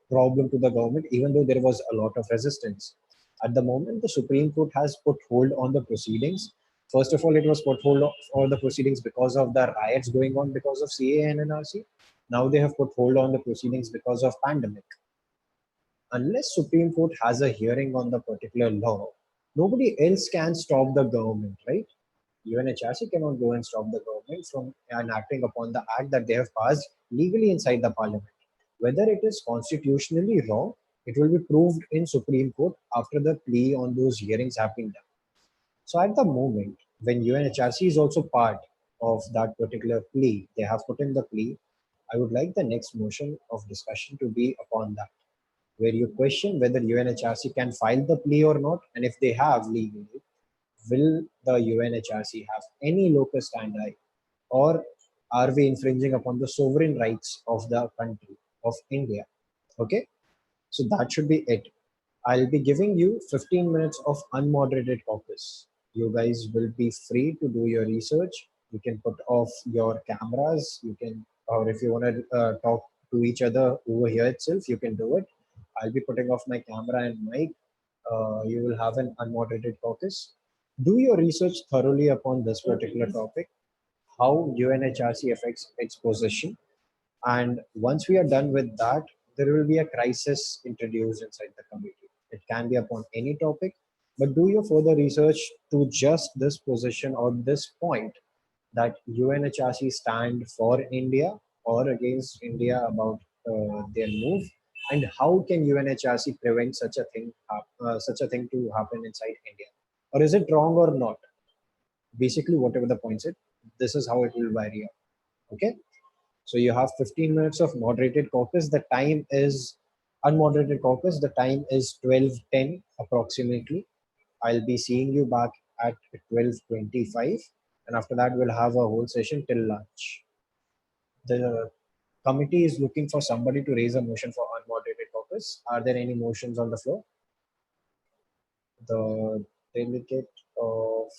Speaker 1: problem to the government, even though there was a lot of resistance. At the moment, the Supreme Court has put hold on the proceedings. First of all, it was put hold of all the proceedings because of the riots going on because of CAA and NRC. Now they have put hold on the proceedings because of pandemic. Unless Supreme Court has a hearing on the particular law, nobody else can stop the government, right? UNHRC cannot go and stop the government from enacting upon the act that they have passed legally inside the parliament. Whether it is constitutionally wrong, it will be proved in Supreme Court after the plea on those hearings have been done. So at the moment, when UNHRC is also part of that particular plea, they have put in the plea. I would like the next motion of discussion to be upon that, where you question whether UNHRC can file the plea or not, and if they have legally, will the UNHRC have any locus standi, or are we infringing upon the sovereign rights of the country of India? Okay, so that should be it. I'll be giving you 15 minutes of unmoderated caucus. You guys will be free to do your research. You can put off your cameras. You can, or if you want to talk to each other over here itself, you can do it. I'll be putting off my camera and mic. You will have an unmoderated caucus. Do your research thoroughly upon this particular topic, how UNHRC affects its position, and once we are done with that, there will be a crisis introduced inside the committee. It can be upon any topic, but do your further research to just this position or this point that UNHRC stand for India or against India about their move, and how can UNHRC prevent such a thing to happen inside India, or is it wrong or not? Basically, whatever the points it, this is how it will vary up. Okay. So you have 15 minutes of moderated caucus. The time is unmoderated caucus. The time is 12:10 approximately. I'll be seeing you back at 12:25, and after that we'll have a whole session till lunch. The committee is looking for somebody to raise a motion for unmoderated caucus. Are there any motions on the floor? The delegate of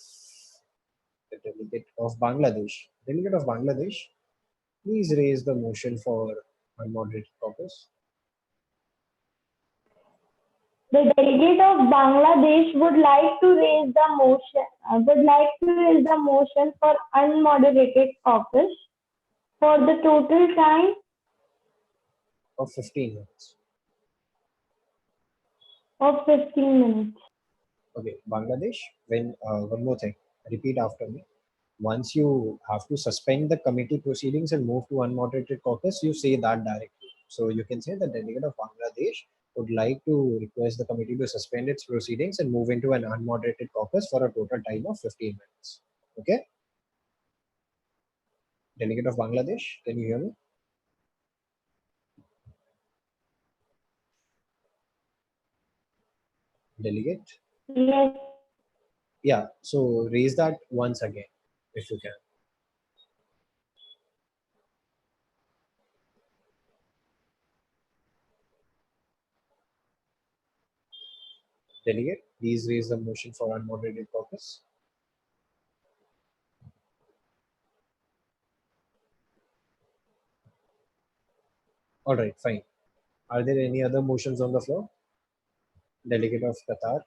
Speaker 1: delegate of Bangladesh, please raise the motion for unmoderated caucus.
Speaker 17: The delegate of Bangladesh would like to raise the motion for unmoderated caucus for the total time
Speaker 1: of 15 minutes.
Speaker 17: Of 15 minutes.
Speaker 1: Okay, Bangladesh, when one more thing, repeat after me. Once you have to suspend the committee proceedings and move to unmoderated caucus, you say that directly. So you can say the delegate of Bangladesh would like to request the committee to suspend its proceedings and move into an unmoderated caucus for a total time of 15 minutes. Okay? Delegate of Bangladesh, can you hear me? Delegate?
Speaker 17: Yes.
Speaker 1: Yeah, so raise that once again, if you can. Delegate, please raise the motion for unmoderated caucus. All right, fine. Are there any other motions on the floor? Delegate of Qatar.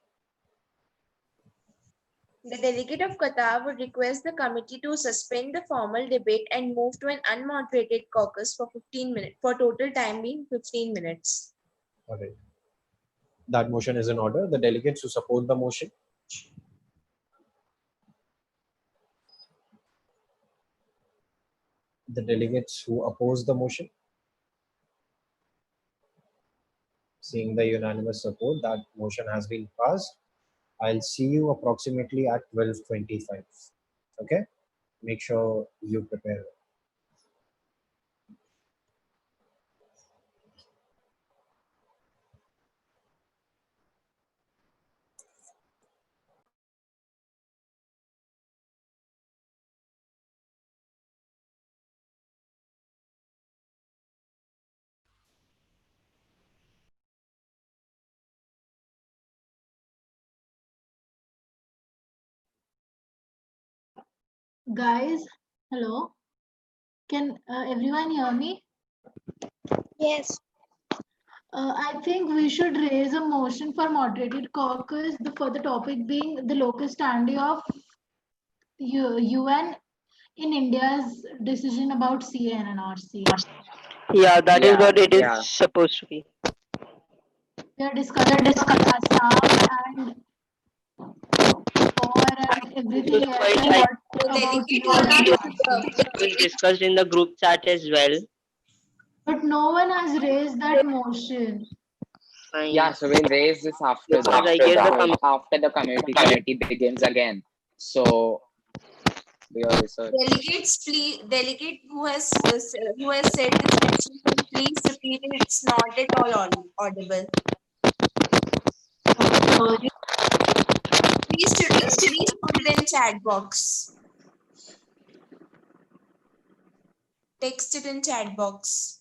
Speaker 2: The delegate of Qatar would request the committee to suspend the formal debate and move to an unmoderated caucus for 15 minutes, for total time being 15 minutes.
Speaker 1: All right. That motion is in order. The delegates who support the motion. The delegates who oppose the motion. Seeing the unanimous support, that motion has been passed. I'll see you approximately at 12:25. Okay? Make sure you prepare.
Speaker 11: Guys, hello. Can everyone hear me?
Speaker 10: Yes.
Speaker 11: I think we should raise a motion for moderated caucus for the topic being the local standing of UN in India's decision about CA and NRC.
Speaker 7: Yeah, that is
Speaker 8: Yeah,
Speaker 7: what it is
Speaker 8: yeah.
Speaker 7: supposed to be.
Speaker 11: We are discussing about Assam and war and everything
Speaker 7: So
Speaker 11: else
Speaker 7: quite,
Speaker 11: and
Speaker 7: I
Speaker 11: what
Speaker 2: The
Speaker 11: about
Speaker 2: delegate
Speaker 11: CA
Speaker 2: will
Speaker 11: and
Speaker 2: not.
Speaker 11: NRC.
Speaker 7: it was discussed in the group chat as well.
Speaker 11: But no one has raised that motion.
Speaker 7: Fine.
Speaker 15: Yeah, so we'll raise this after
Speaker 7: Because
Speaker 15: that.
Speaker 7: I guess the
Speaker 15: So after the committee begins again. So your research.
Speaker 2: Delegates, please. Delegate who has said this motion, can please repeat it. It's not at all audible.
Speaker 11: Sorry.
Speaker 2: Please put it in chat box. Text it in chat box.